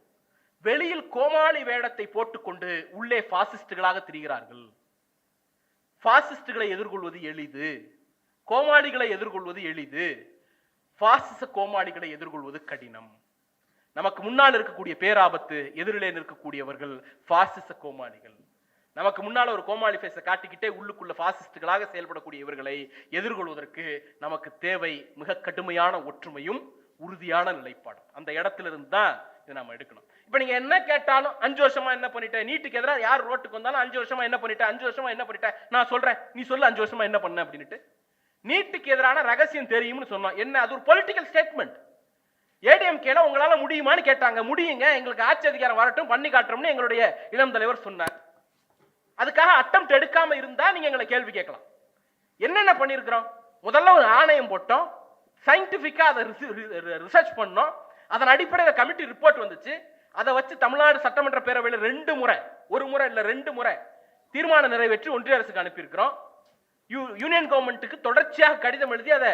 Speaker 2: வெளியில் கோமாளி வேடத்தை போட்டுக்கொண்டு உள்ளே பாசிஸ்டுகளாக திரிகிறார்கள். பாசிஸ்டுகளை எதிர்கொள்வது எளிது, கோமாளிகளை எதிர்கொள்வது எளிது, பாசிச கோமாளிகளை எதிர்கொள்வது கடினம். நமக்கு முன்னால் இருக்கக்கூடிய பேராபத்து எதிரிலே நிற்கக்கூடியவர்கள் பாசிச கோமாளிகள். நமக்கு முன்னால ஒரு கோமாளி ஃபேஸை காட்டிக்கிட்டே உள்ளுக்குள்ள பாசிஸ்டுகளாக செயல்படக்கூடிய இவர்களை எதிர்கொள்வதற்கு நமக்கு தேவை மிக கடுமையான ஒற்றுமையும் உறுதியான நிலைப்பாடும். அந்த இடத்துல இருந்து தான் இதை நாம எடுக்கணும். இப்ப நீங்க என்ன கேட்டாலும் 5 வருஷமா என்ன பண்ணிட்டேன், நீட்டுக்கு எதிராக யார் ரோட்டுக்கு வந்தாலும் 5 வருஷமா என்ன பண்ணிட்டேன், 5 வருஷமா என்ன பண்ணிட்டேன், நான் சொல்றேன் நீ சொல்லு 5 வருஷமா என்ன பண்ண அப்படின்ட்டு. நீட்டுக்கு எதிரான ரகசியம் தெரியும்னு சொன்னோம். என்ன அது ஒரு பொலிட்டிக்கல் ஸ்டேட்மெண்ட். ஏடிஎம்கேல உங்களால முடியுமான்னு கேட்டாங்க. முடியுங்க, எங்களுக்கு ஆட்சி அதிகாரம் வரட்டும் பண்ணி காட்டுறோம்னு எங்களுடைய இளம் தலைவர் சொன்னார். அதுக்காக அட்டெம்ப்ட் எடுக்காம இருந்தா நீங்க எங்களை கேள்வி கேட்கலாம். என்னென்ன பண்ணிருக்கிறோம்? முதல்ல ஒரு ஆணையம் போட்டோம், சயின்டிபிக்கா அதை ரிசர்ச் பண்ணோம், அதன் அடிப்படையில் கமிட்டி ரிப்போர்ட் வந்துச்சு. அதை வச்சு தமிழ்நாடு சட்டமன்ற பேரவையில் 2 முறை, ஒரு முறை இல்ல 2 முறை தீர்மானம் நிறைவேற்றி ஒன்றிய அரசுக்கு அனுப்பியிருக்கிறோம். யூனியன் கவர்மெண்ட்டுக்கு தொடர்ச்சியாக கடிதம் எழுதி அதை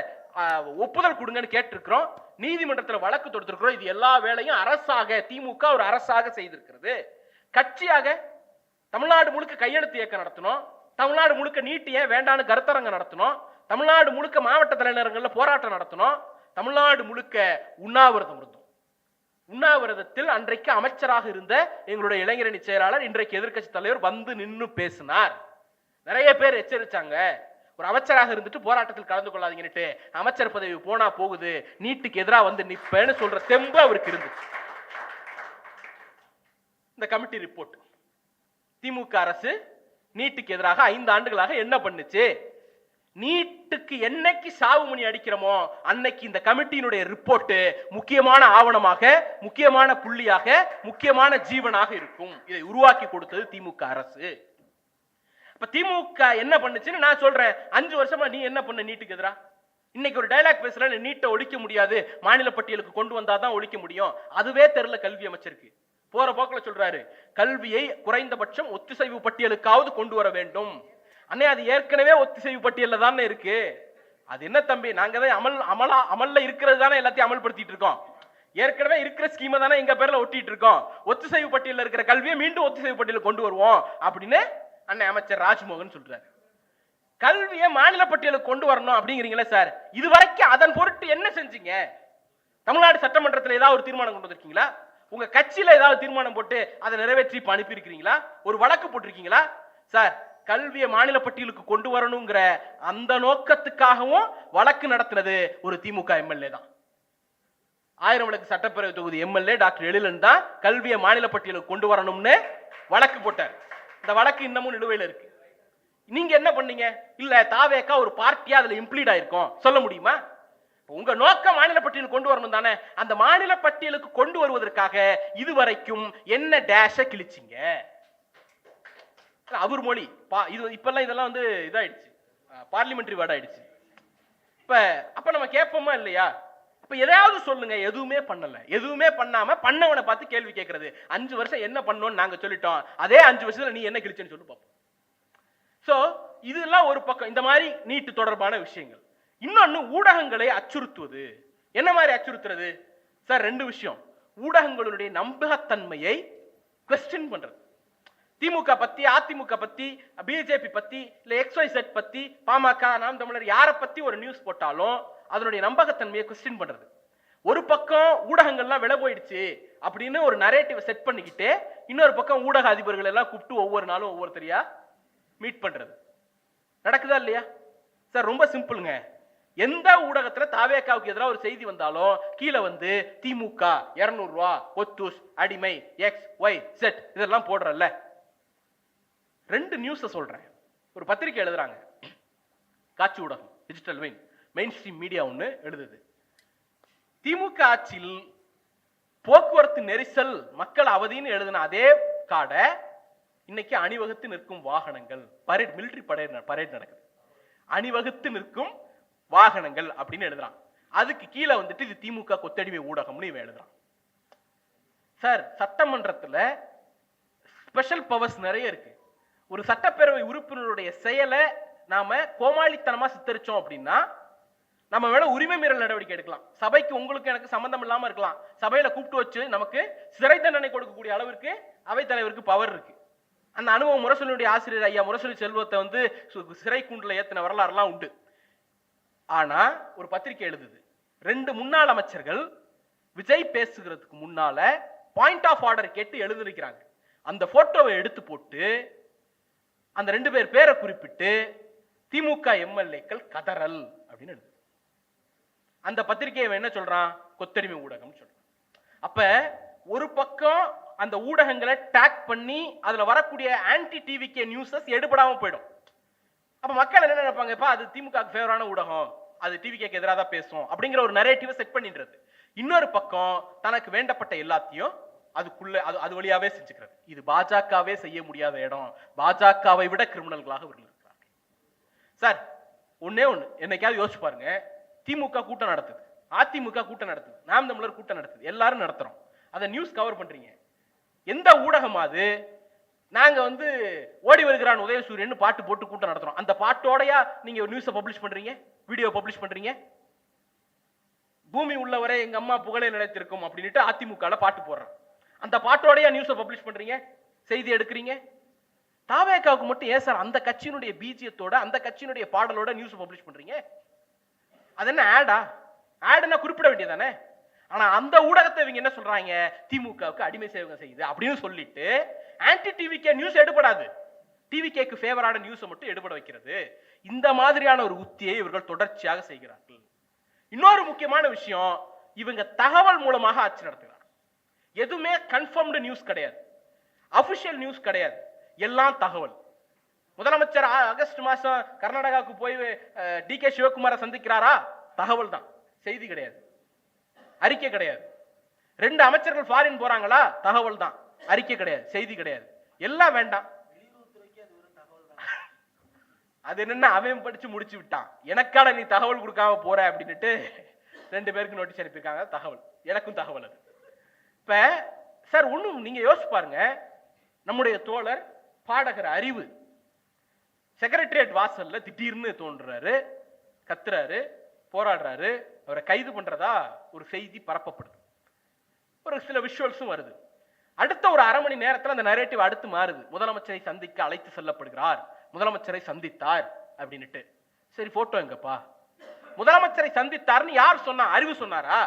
Speaker 2: ஒப்புதல் கொடுங்கன்னு கேட்டிருக்கிறோம். நீதிமன்றத்தில் வழக்கு தொடுத்திருக்கிறோம். இது எல்லா வேலையும் அரசாக, திமுக ஒரு அரசாக செய்திருக்கிறது. கட்சியாக தமிழ்நாடு முழுக்க கையெழுத்து இயக்கம் நடத்தணும், தமிழ்நாடு முழுக்க நீட்டு ஏன் வேண்டான்னு கருத்தரங்கம் நடத்தணும், தமிழ்நாடு முழுக்க மாவட்ட தலைநகரங்களில் போராட்டம் நடத்தணும், தமிழ்நாடு முழுக்க உண்ணாவிரதம் இருந்தோம். உண்ணாவிரதத்தில் அன்றைக்கு அமைச்சராக இருந்த எங்களுடைய இளைஞரணி செயலாளர், இன்றைக்கு எதிர்க்கட்சி தலைவர் வந்து நின்று பேசினார். நிறைய பேர் எச்சரிச்சாங்க, ஒரு அமைச்சராக இருந்துட்டு போராட்டத்தில் கலந்து கொள்ளாதீங்கன்னு. அமைச்சர் பதவி போனா போகுது, நீட்டுக்கு எதிராக வந்து நிப்பேன்னு சொல்ற தெம்பு அவருக்கு இருந்துச்சு. இந்த கமிட்டி ரிப்போர்ட், திமுக அரசு நீட்டுக்கு எதிராக 5 ஆண்டுகளாக என்ன பண்ணுச்சு, நீட்டுக்கு என்னைக்கு சாவுமணி அடிக்கிறோமோ அன்னைக்கு இந்த கமிட்டியினுடைய ரிப்போர்ட் முக்கியமான ஆவணமாக, முக்கியமான புள்ளியாக, முக்கியமான ஜீவனாக இருக்கும். இதை உருவாக்கி கொடுத்தது திமுக அரசு. இப்ப திமுக என்ன பண்ணுச்சுன்னு நான் சொல்றேன். 5 வருஷமா நீ என்ன பண்ண நீட்டுக்கு எதிரா? இன்னைக்கு ஒரு டயலாக் பேசுற, நீட்டை ஒழிக்க முடியாது, மாநில பட்டியலுக்கு கொண்டு வந்தாதான் ஒழிக்க முடியும். அதுவே தெரியல கல்வி அமைச்சருக்கு. போற போக்குல சொல்றாரு, கல்வியை குறைந்தபட்சம் ஒத்திசைவு பட்டியலுக்காவது கொண்டு வர வேண்டும். அண்ணே, அது ஏற்கனவே ஒத்திசைவு பட்டியல்ல தானே இருக்கு. அது என்ன தம்பி, நாங்க தான் அமல்ல இருக்கிறது தானே எல்லாத்தையும் அமல்படுத்திட்டு இருக்கோம். ஏற்கனவே இருக்கிற ஸ்கீமை தானே எங்க பேர்ல ஒட்டிட்டு இருக்கோம். ஒத்திசைவு பட்டியல்ல இருக்கிற கல்வியை மீண்டும் ஒத்திசைவு பட்டியலுக்கு கொண்டு வருவோம் அப்படின்னு அண்ணன் அமைச்சர் ராஜ்மோகன் சொல்றாரு. கல்வியை மாநில பட்டியலுக்கு கொண்டு வரணும் அப்படிங்கிறீங்களா சார்? இதுவரைக்கும் அதன் பொருட்டு என்ன செஞ்சீங்க? தமிழ்நாடு சட்டமன்றத்தில் ஏதாவது ஒரு தீர்மானம் கொண்டு வந்திருக்கீங்களா? உங்க கட்சியில ஏதாவது தீர்மானம் போட்டு அதை நிறைவேற்றி அனுப்பி இருக்கிறீங்களா? ஒரு வழக்கு போட்டிருக்கீங்களா? சார், கல்வியை மாநில பட்டியலுக்கு கொண்டு வரணுங்கிற அந்த நோக்கத்துக்காகவும் வழக்கு நடத்தினது ஒரு திமுக எம்எல்ஏ தான். ஆயிரம்விளக்கு சட்டப்பேரவை தொகுதி எம்எல்ஏ டாக்டர் எழிலன் தான் கல்வியை மாநில பட்டியலுக்கு கொண்டு வரணும்னு வழக்கு போட்டார். இந்த வழக்கு இன்னமும் நிலுவையில் இருக்கு. நீங்க என்ன பண்ணீங்க? இல்ல தாவேக்கா ஒரு பார்ட்டியா அதுல இம்ப்ளீட் ஆயிருக்கும் சொல்ல முடியுமா? உங்க நோக்கம் மாநில பட்டியலுக்கு கொண்டு வரணும் தானே. அந்த மாநில பட்டியலுக்கு கொண்டு வருவதற்காக இதுவரைக்கும் என்ன டேஷ கிழிச்சிங்க? அவர் மொழி இப்பெல்லாம் இதெல்லாம் வந்து இதாயிடுச்சு, பார்லிமெண்டரி வேர்ட் ஆயிடுச்சு. அப்ப நம்ம கேட்போமா இல்லையா? அப்ப எதையாவது சொல்லுங்க. எதுவுமே பண்ணல. எதுவுமே பண்ணாம பண்ணவனை பார்த்து கேள்வி கேட்கறது. 5 வருஷம் என்ன பண்ணோம்னு நாங்க சொல்லிட்டோம், அதே 5 வருஷத்துல நீ என்ன கிழிச்சேன்னு சொல்லி பார்ப்போம். சோ இதெல்லாம் ஒரு பக்கம், இந்த மாதிரி நீட்டு தொடர்பான விஷயங்கள். இன்னொன்னு, ஊடகங்களை அச்சுறுத்துவது. என்ன மாதிரி அச்சுறுத்துறது சார்? 2 விஷயம். ஊடகங்களுடைய நம்பகத்தன்மையை குவெஸ்டின் பண்றது. திமுக பத்தி, அதிமுக பத்தி, பிஜேபி பத்தி, இல்ல XYZ பத்தி, பாமக, நாம் தமிழர் யாரை பத்தி ஒரு நியூஸ் போட்டாலும் அதனுடைய நம்பகத்தன்மையை குவெஸ்டின் பண்றது. ஒரு பக்கம் ஊடகங்கள்லாம் விலை போயிடுச்சு அப்படின்னு ஒரு நரேட்டிவ் செட் பண்ணிக்கிட்டு, இன்னொரு பக்கம் ஊடக அதிபர்கள் எல்லாம் கூப்பிட்டு ஒவ்வொரு நாளும் ஒவ்வொருத்தரையா மீட் பண்றது. நடக்குதா இல்லையா சார்? ரொம்ப சிம்பிளுங்க. எந்த ஊடகத்துல தாவேக்காவுக்கு எதிராக ஒரு செய்தி வந்தாலும் கீழே வந்து திமுக 200 ரூபா, ஒத்தூஸ், அடிமை, XYZ இதெல்லாம் போடுறல்ல. 2 நியூஸை சொல்றேன். ஒரு பத்திரிகை எழுதுறாங்க, காட்சி ஊடகம், digital wing, main stream media ஒன்று எழுதுது. திமுக ஆட்சியில் போக்குவரத்து நெரிசல், மக்கள் அவதின்னு எழுதின அதே காடை இன்னைக்கு அணிவகுத்து நிற்கும் வாகனங்கள், மிலிட்டரி பரேட் நடக்குது, அணிவகுத்து நிற்கும் வாகனங்கள் அப்படின்னு எழுதுறான். அதுக்கு கீழே வந்துட்டு இது திமுக கொத்தடிமை ஊடகம்னு இவன் எழுதுறான். சார், சட்டமன்றத்தில் ஸ்பெஷல் பவர்ஸ் நிறைய இருக்கு. ஒரு சட்டப்பேரவை உறுப்பினருடைய செயலை நாம கோமாளித்தனமா சித்தரிச்சோம் அப்படின்னா நம்ம மேல உரிமை மீறல் நடவடிக்கை எடுக்கலாம். சபைக்கு உங்களுக்கு எனக்கு சம்பந்தம் இல்லாம இருக்கலாம். சபையில கூப்பிட்டு வச்சு நமக்கு சிறை தண்டனை கொடுக்கக்கூடிய அளவிற்கு அவைத்தலைவருக்கு பவர் இருக்கு. அந்த அனுபவம் முரசொலியுடைய ஆசிரியர் ஐயா முரசொலி செல்வத்தை வந்து சிறை கூண்டுல ஏத்தின வரலாறுலாம் உண்டு. ஆனா ஒரு பத்திரிகை எழுதுது, 2 முன்னாள் அமைச்சர்கள் விஜய் பேசுகிறதுக்கு முன்னால பாயிண்ட் ஆஃப் ஆர்டர் கேட்டு எழுதிருக்கிறாங்க. அந்த போட்டோவை எடுத்து போட்டு அந்த 2 பேர் பேரை குறிப்பிட்டு திமுக எம்எல்ஏக்கள் கதறல் அப்படின்னு எழுது. அந்த பத்திரிகையை என்ன சொல்றான்? கொத்தடிமை ஊடகம் சொல்றான். அப்ப ஒரு பக்கம் அந்த ஊடகங்களை டேக் பண்ணி அதுல வரக்கூடிய ஆன்டி டிவிகே நியூஸஸ் எடுபடாம போயிடும். அப்ப மக்கள் என்ன நினைப்பாங்கப்பா, அது திமுக ஃபேவரான ஊடகம், அது டிவிகேக்கு எதிராக தான் பேசும் அப்படிங்கிற ஒரு நரேட்டிவை செட் பண்ணிடுறது. இன்னொரு பக்கம் தனக்கு வேண்டப்பட்ட எல்லாத்தையும் அதுக்குள்ள அது வழியாவே செஞ்சுக்கிறது. இது பாஜகவே செய்ய முடியாத இடம், பாஜகவை விட கிரிமினல்களாக இவர்கள் இருக்கிறார்கள். சார் ஒன்னே ஒண்ணு என்னைக்காவது யோசிச்சு பாருங்க, திமுக கூட்டம் நடத்துது, அதிமுக கூட்டம் நடத்துது, நாம் தமிழர் கூட்டம் நடத்துது, எல்லாரும் நடத்துறோம், அதை நியூஸ் கவர் பண்றீங்க. எந்த ஊடகமாவது நாங்க வந்து ஓடி வருகிறான் உதயசூரியன் பாட்டு போட்டு கூட்டம் நடத்துறோம், அந்த பாட்டோடயா நீங்க நியூஸை பப்ளிஷ் பண்றீங்க, வீடியோ பப்ளிஷ் பண்றீங்க? பூமி உள்ளவரை எங்க அம்மா புகழை நிலைத்திருக்கும் அப்படின்ட்டு அதிமுக பாட்டு போடுறான், அந்த பாட்டோடயா நியூஸை பப்ளிஷ் பண்றீங்க, செய்தி எடுக்கிறீங்க? தாவேக்காவுக்கு மட்டும் ஏன் சார் அந்த கட்சியினுடைய பீஜியத்தோட அந்த கட்சியினுடைய பாடலோட நியூஸ் பப்ளிஷ் பண்றீங்க? அது என்ன ஆடா? ஆடுனா குறிப்பிட வேண்டியதானே. ஆனா அந்த ஊடகத்தை இவங்க என்ன சொல்றாங்க, திமுகவுக்கு அடிமை சேவகம் செய்யுது அப்படின்னு சொல்லிட்டு ஆன்டி டிவிகே நியூஸ் எடுபடாது, டிவிகேக்கு ஃபேவரான நியூஸை மட்டும் எடுபட வைக்கிறது. இந்த மாதிரியான ஒரு உத்தியை இவர்கள் தொடர்ச்சியாக செய்கிறார்கள். இன்னொரு முக்கியமான விஷயம், இவங்க தகவல் மூலமாக ஆட்சி நடத்துகிறார். எதுவுமே கன்ஃபர்ம்டு நியூஸ் கிடையாது, அபிஷியல் நியூஸ் கிடையாது, எல்லாம் தகவல். முதலமைச்சர் ஆகஸ்ட் மாசம் கர்நாடகாவுக்கு போய் டி.கே. சிவகுமாரை சந்திக்கிறாரா? தகவல் தான், செய்தி கிடையாது, அறிக்கை கிடையாது. 2 அமைச்சர்கள் ஃபாரின் போறாங்களா? தகவல் தான், அறிக்கை கிடையாது, செய்தி கிடையாது. எல்லாம் வேண்டாம். அது என்னன்னா அவன் படிச்சு முடிச்சு விட்டான், எனக்கான நீ தகவல் கொடுக்காம போற அப்படின்னுட்டு 2 பேருக்கு நோட்டீஸ் அனுப்பியிருக்காங்க. தகவல், எனக்கும் தகவல். அது இப்ப சார் ஒண்ணும் நீங்க யோசிச்சு பாருங்க, நம்முடைய தோழர் பாடகர் அறிவு செக்ரட்டரியேட் வாசல்ல திடீர்னு தோன்றாரு, கத்துறாரு, போராடுறாரு, அவரை கைது பண்றதா ஒரு செய்தி பரப்பப்படுது, ஒரு சில விஷுவல்ஸும் வருது. அடுத்த ஒரு அரை மணி நேரத்தில் அந்த நரேட்டிவ் அடுத்து மாறுது, முதலமைச்சரை சந்திக்க அழைத்து செல்லப்படுகிறார், முதலமைச்சரை சந்தித்தார் அப்படின்னுட்டு. சரி, போட்டோ எங்கப்பா? முதலமைச்சரை சந்தித்தார்னு யார் சொன்னா? அறிவு சொன்னாரா?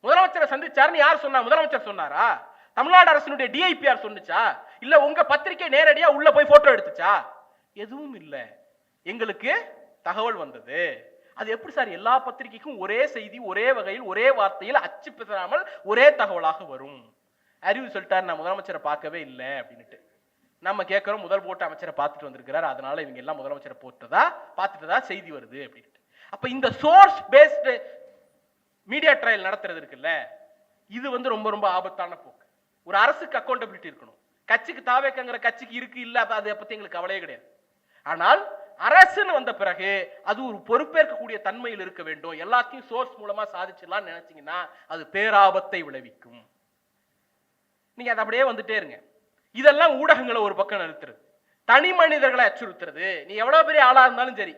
Speaker 2: முதலமைச்சரை சந்திச்சாருன்னு யார் சொன்னா? முதலமைச்சர் சொன்னாரா? தமிழ்நாடு அரசினுடைய டிஐபிஆர் சொன்னுச்சா? இல்ல உங்க பத்திரிகை நேரடியா உள்ள போய் போட்டோ எடுத்துச்சா? எதுவும் இல்ல. எங்களுக்கு தகவல் வந்தது. அது எப்படி சார் எல்லா பத்திரிகைக்கும் ஒரே செய்தி, ஒரே வகையில், ஒரே வார்த்தையில், அச்சு பெறாமல் ஒரே தகவலாக வரும்? அறிவு சொல்லிட்டார், நான் முதலமைச்சரை பார்க்கவே இல்லை அப்படின்னுட்டு. நம்ம கேட்கிறோம், முதல் போட்ட அமைச்சரை பார்த்துட்டு வந்திருக்கிறார், அதனால இவங்க எல்லாம் முதலமைச்சரை பார்த்துட்டதா செய்தி வருது அப்படின்ட்டு. அப்ப இந்த சோர்ஸ் பேஸ்டு மீடியா ட்ரையல் நடத்துறது இருக்குல்ல, இது வந்து ரொம்ப ரொம்ப ஆபத்தான போக்கு. ஒரு அரசுக்கு அக்கௌண்டபிலிட்டி இருக்கணும். கட்சிக்கு தாவேக்கங்கிற கட்சிக்கு இருக்கு இல்ல, அதை பத்தி எங்களுக்கு கவலையே கிடையாது. ஆனால் அரசுன்னு வந்த பிறகு அது ஒரு பொறுப்பேற்கக்கூடிய தன்மையில் இருக்க வேண்டும். எல்லாத்தையும் சோர்ஸ் மூலமா சாதிச்சிடலாம் நினைச்சீங்கன்னா அது பேராபத்தை விளைவிக்கும். நீங்க அதை அப்படியே வந்துட்டே இருங்க. இதெல்லாம் ஊடகங்களை ஒரு பக்கம் நிறுத்துறது, தனி மனிதர்களை அச்சுறுத்துறது. நீ எவ்வளவு பெரிய ஆளா இருந்தாலும் சரி,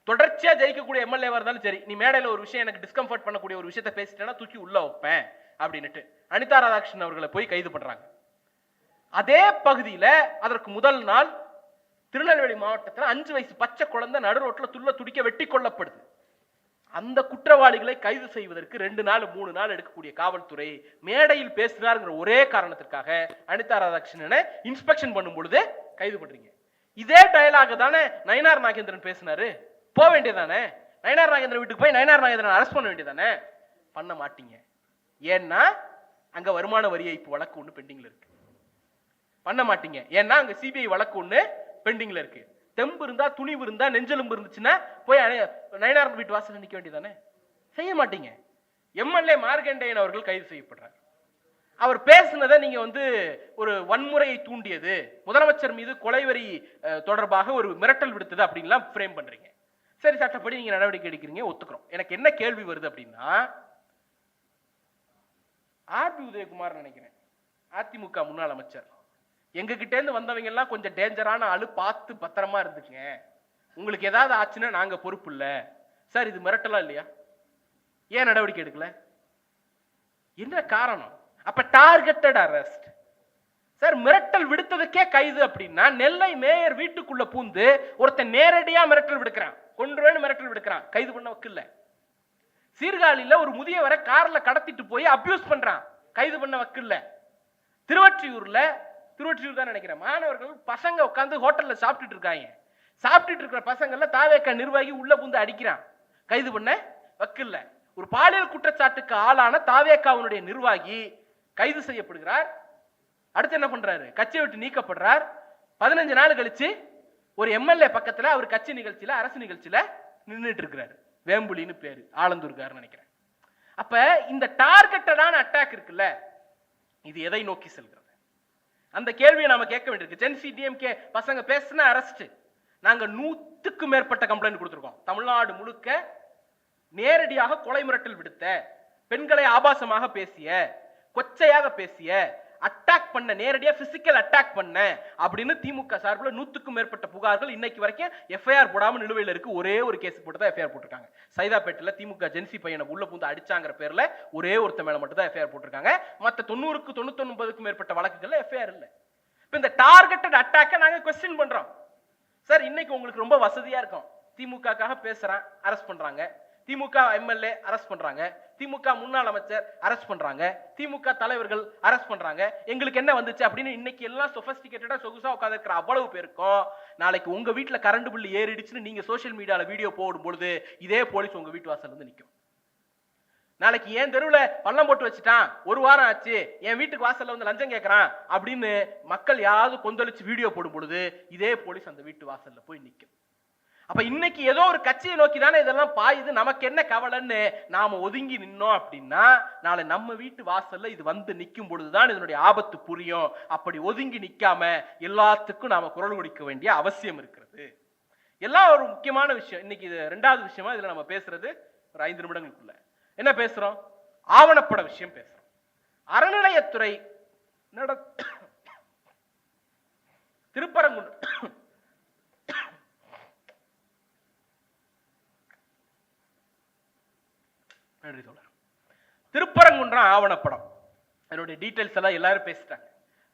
Speaker 2: தொடர்ச்சியா ஜெயிக்கக்கூடிய எம்எல்ஏவா இருந்தாலும் சரி, நீ மேடையில ஒரு விஷயம் எனக்கு டிஸ்கம்ஃபர்ட் பண்ணக்கூடிய ஒரு விஷயத்தை பேசிட்டேன்னா தூக்கி உள்ள வைப்பேன் அப்படின்னுட்டு அனிதா ராதாகிருஷ்ணன் அவர்களை போய் கைது பண்றாங்க. அதே பகுதியில அதற்கு முதல் நாள் திருநெல்வேலி மாவட்டத்தில் 5 வயசு பச்சை குழந்தை நடு ரோட்ல துள்ள துடிக்க வெட்டி கொல்லப்படுது. அந்த குற்றவாளிகளை கைது செய்வதற்கு 2 நாள் 3 நாள் எடுக்கக்கூடிய காவல்துறை மேடையில் பேசுறாருங்கிற ஒரே காரணத்திற்காக அனிதா ராதாகிருஷ்ணனை இன்ஸ்பெக்ஷன் பண்ணும் பொழுது கைது பண்றீங்க. இதே டயலாக் தானே நயினார் நாகேந்திரன் பேசினாரு. போக வேண்டியதானே, நயினார் நாகேந்திரன் வீட்டுக்கு போய் நயினார் நாகேந்திரன் அரெஸ்ட் பண்ண வேண்டியதானே? பண்ண மாட்டீங்க. ஏன்னா அங்க வருமான வரி ஏய்ப்பு வழக்கு ஒண்ணு பெண்டிங்ல இருக்கு. பண்ண மாட்டீங்க, ஏன்னா அங்க சிபிஐ வழக்கு ஒண்ணு பெண்டிங்ல இருக்கு. தெம்பு இருந்தா, துணிவு இருந்தா, நெஞ்செலும்பு இருந்துச்சுன்னா போய் நயினார் வீட்டு வாசல் நிக்க வேண்டியதானே? செய்ய மாட்டீங்க. எம்எல்ஏ மார்கண்டேயன் அவர்கள் கைது செய்யப்படுறார். அவர் பேசினதை நீங்க வந்து ஒரு வன்முறையை தூண்டியது, முதலமைச்சர் மீது கொலைவரி தொடர்பாக ஒரு மிரட்டல் விடுத்தது அப்படின்லாம் ஃப்ரேம் பண்றீங்க. சரி, சட்டப்படி நீங்க நடவடிக்கை எடுக்கிறீங்க, ஒத்துக்கிறோம். எனக்கு என்ன கேள்வி வருது அப்படின்னா, ஆர்பி உதயகுமார் நினைக்கிறேன், அதிமுக முன்னாள் அமைச்சர், எங்க கிட்டே இருந்து வந்தவங்க எல்லாம் கொஞ்சம் டேஞ்சரான ஆளு, பார்த்து பத்திரமா இருந்துக்குங்க, உங்களுக்கு ஏதாவது ஆச்சுன்னா நாங்க பொறுப்பு இல்ல சார். இது மிரட்டலா இல்லையா? ஏன் நடவடிக்கை எடுக்கல? என்ன காரணம்? அப்ப டார்கெட்டட் அரெஸ்ட் சார். மிரட்டல் விடுத்ததுக்கே கைது அப்படின்னா, நெல்லை மேயர் வீட்டுக்குள்ள பூந்து ஒருத்தன் நேரடியா மிரட்டல் விடுக்கிறான், கொன்றுவேன்னு மிரட்டல் விடுக்கிறான், கைது பண்ண வக்கில்ல. சீர்காழியில ஒரு முதியவரை கார்ல கடத்திட்டு போய் அபியூஸ் பண்றான், கைது பண்ண வக்கில்ல. திருவொற்றியூர் தான் நினைக்கிறேன், மாணவர்கள் பசங்க உட்காந்து ஹோட்டல்ல சாப்பிட்டுட்டு இருக்காங்க, சாப்பிட்டுட்டு இருக்கிற பசங்கள்ல தாவேக்கா நிர்வாகி உள்ள பூந்து அடிக்கிறான், கைது பண்ண வக்கில்ல. ஒரு பாலியல் குற்றச்சாட்டுக்கு ஆளான தாவேக்காவுடைய நிர்வாகி கைது செய்யப்படுகிறார். அடுத்து என்ன பண்றாரு? கட்சியை விட்டு நீக்கப்படுறார். 15 நாள் கழிச்சு ஒரு எம்எல்ஏ பக்கத்துல அவர் கட்சி நிகழ்ச்சியில, அரசு நிகழ்ச்சியில நின்றுட்டு இருக்கிறாரு. வேம்புலின்னு பேரு, ஆலந்தூர்காரன்னு நினைக்கிறேன். அப்ப இந்த டார்கெட்டடான அட்டாக் இருக்குல்ல, இது எதை நோக்கி செல்கிறது? அந்த கேள்வியை நாம கேட்க வேண்டியிருக்கு. ஜென்சி டிஎம்கே பசங்க பேசின அரெஸ்ட் நாங்க 100க்கும் மேற்பட்ட கம்ப்ளைண்ட் கொடுத்திருக்கோம். தமிழ்நாடு முழுக்க நேரடியாக கொலை மிரட்டல் விடுத்த, பெண்களை ஆபாசமாக பேசிய, கொச்சையாக பேசிய, அட்டாக் பண்ண, நேரடியா பிசிக்கல் அட்டாக் பண்ண அப்படின்னு திமுக சார்பில் 100க்கும் மேற்பட்ட புகார்கள் இன்னைக்கு வரைக்கும் எஃப்ஐஆர் போடாம நிலுவையில் இருக்கு. ஒரே ஒரு கேஸ் போட்டு தான் எஃப்ஐஆர் போட்டிருக்காங்க. சைதாப்பேட்டில் திமுக ஜென்சி பையனை உள்ள பூந்து அடிச்சாங்கிற பேர்ல ஒரே ஒருத்த மேல மட்டும் தான் எஃப்ஐஆர் போட்டிருக்காங்க. மற்ற 90க்கு 99க்கும் மேற்பட்ட வழக்குகள்ல எஃப்ஐஆர் இல்ல. இப்ப இந்த டார்கெட்டட் அட்டாக்கை நாங்க கொஸ்டின் பண்றோம். சார், இன்னைக்கு உங்களுக்கு ரொம்ப வசதியா இருக்கும். திமுகக்காக பேசுறான், அரெஸ்ட் பண்றாங்க. திமுக எம்எல்ஏ அரெஸ்ட் பண்றாங்க. திமுக முன்னாள் அமைச்சர் அரெஸ்ட் பண்றாங்க. திமுக தலைவர்கள் அரெஸ்ட் பண்றாங்க. எங்களுக்கு என்ன வந்துச்சு அப்படின்னு இன்னைக்கு எல்லாம் சொபிஸ்டிகேட்டடா சொகுசா உட்கார்ந்து இருக்கிற அவ்வளவு பேருக்கும் நாளைக்கு உங்க வீட்டுல கரண்ட் பில் ஏறிடுச்சுன்னு நீங்க சோசியல் மீடியால வீடியோ போடும் பொழுது இதே போலீஸ் உங்க வீட்டு வாசல் வந்து நிற்கும். நாளைக்கு என் தெருவுல பள்ளம் போட்டு வச்சுட்டான், ஒரு வாரம் ஆச்சு, என் வீட்டுக்கு வாசல்ல வந்து லஞ்சம் கேட்கறான் அப்படின்னு மக்கள் யாராவது கொந்தளிச்சு வீடியோ போடும் பொழுது இதே போலீஸ் அந்த வீட்டு வாசல்ல போய் நிற்கும். அப்ப இன்னைக்கு ஏதோ ஒரு கட்சியை நோக்கி தானே இதெல்லாம் பாயுது, நமக்கு என்ன கவலைன்னு நாம ஒதுங்கி நின்னோம் அப்படின்னா நாளை நம்ம வீட்டு வாசல்ல இது வந்து நிற்கும் பொழுதுதான் இதனுடைய ஆபத்து புரியும். அப்படி ஒதுங்கி நிக்காம எல்லாத்துக்கும் நாம குரல் கொடுக்க வேண்டிய அவசியம் இருக்கிறது. எல்லாம் ஒரு முக்கியமான விஷயம். இன்னைக்கு இது 2வது விஷயமா இதுல நம்ம பேசுறது ஒரு 5 நிமிடங்களுக்குள்ள என்ன பேசுறோம்? ஆவணப்பட விஷயம் பேசுறோம். அறநிலையத்துறை திருப்பரங்குன்றம் திருப்பரங்குன்றம் ஆவணப்படம் அதனுடைய டீடைல்ஸ் எல்லாம் எல்லாரும் பேசிட்டாங்க.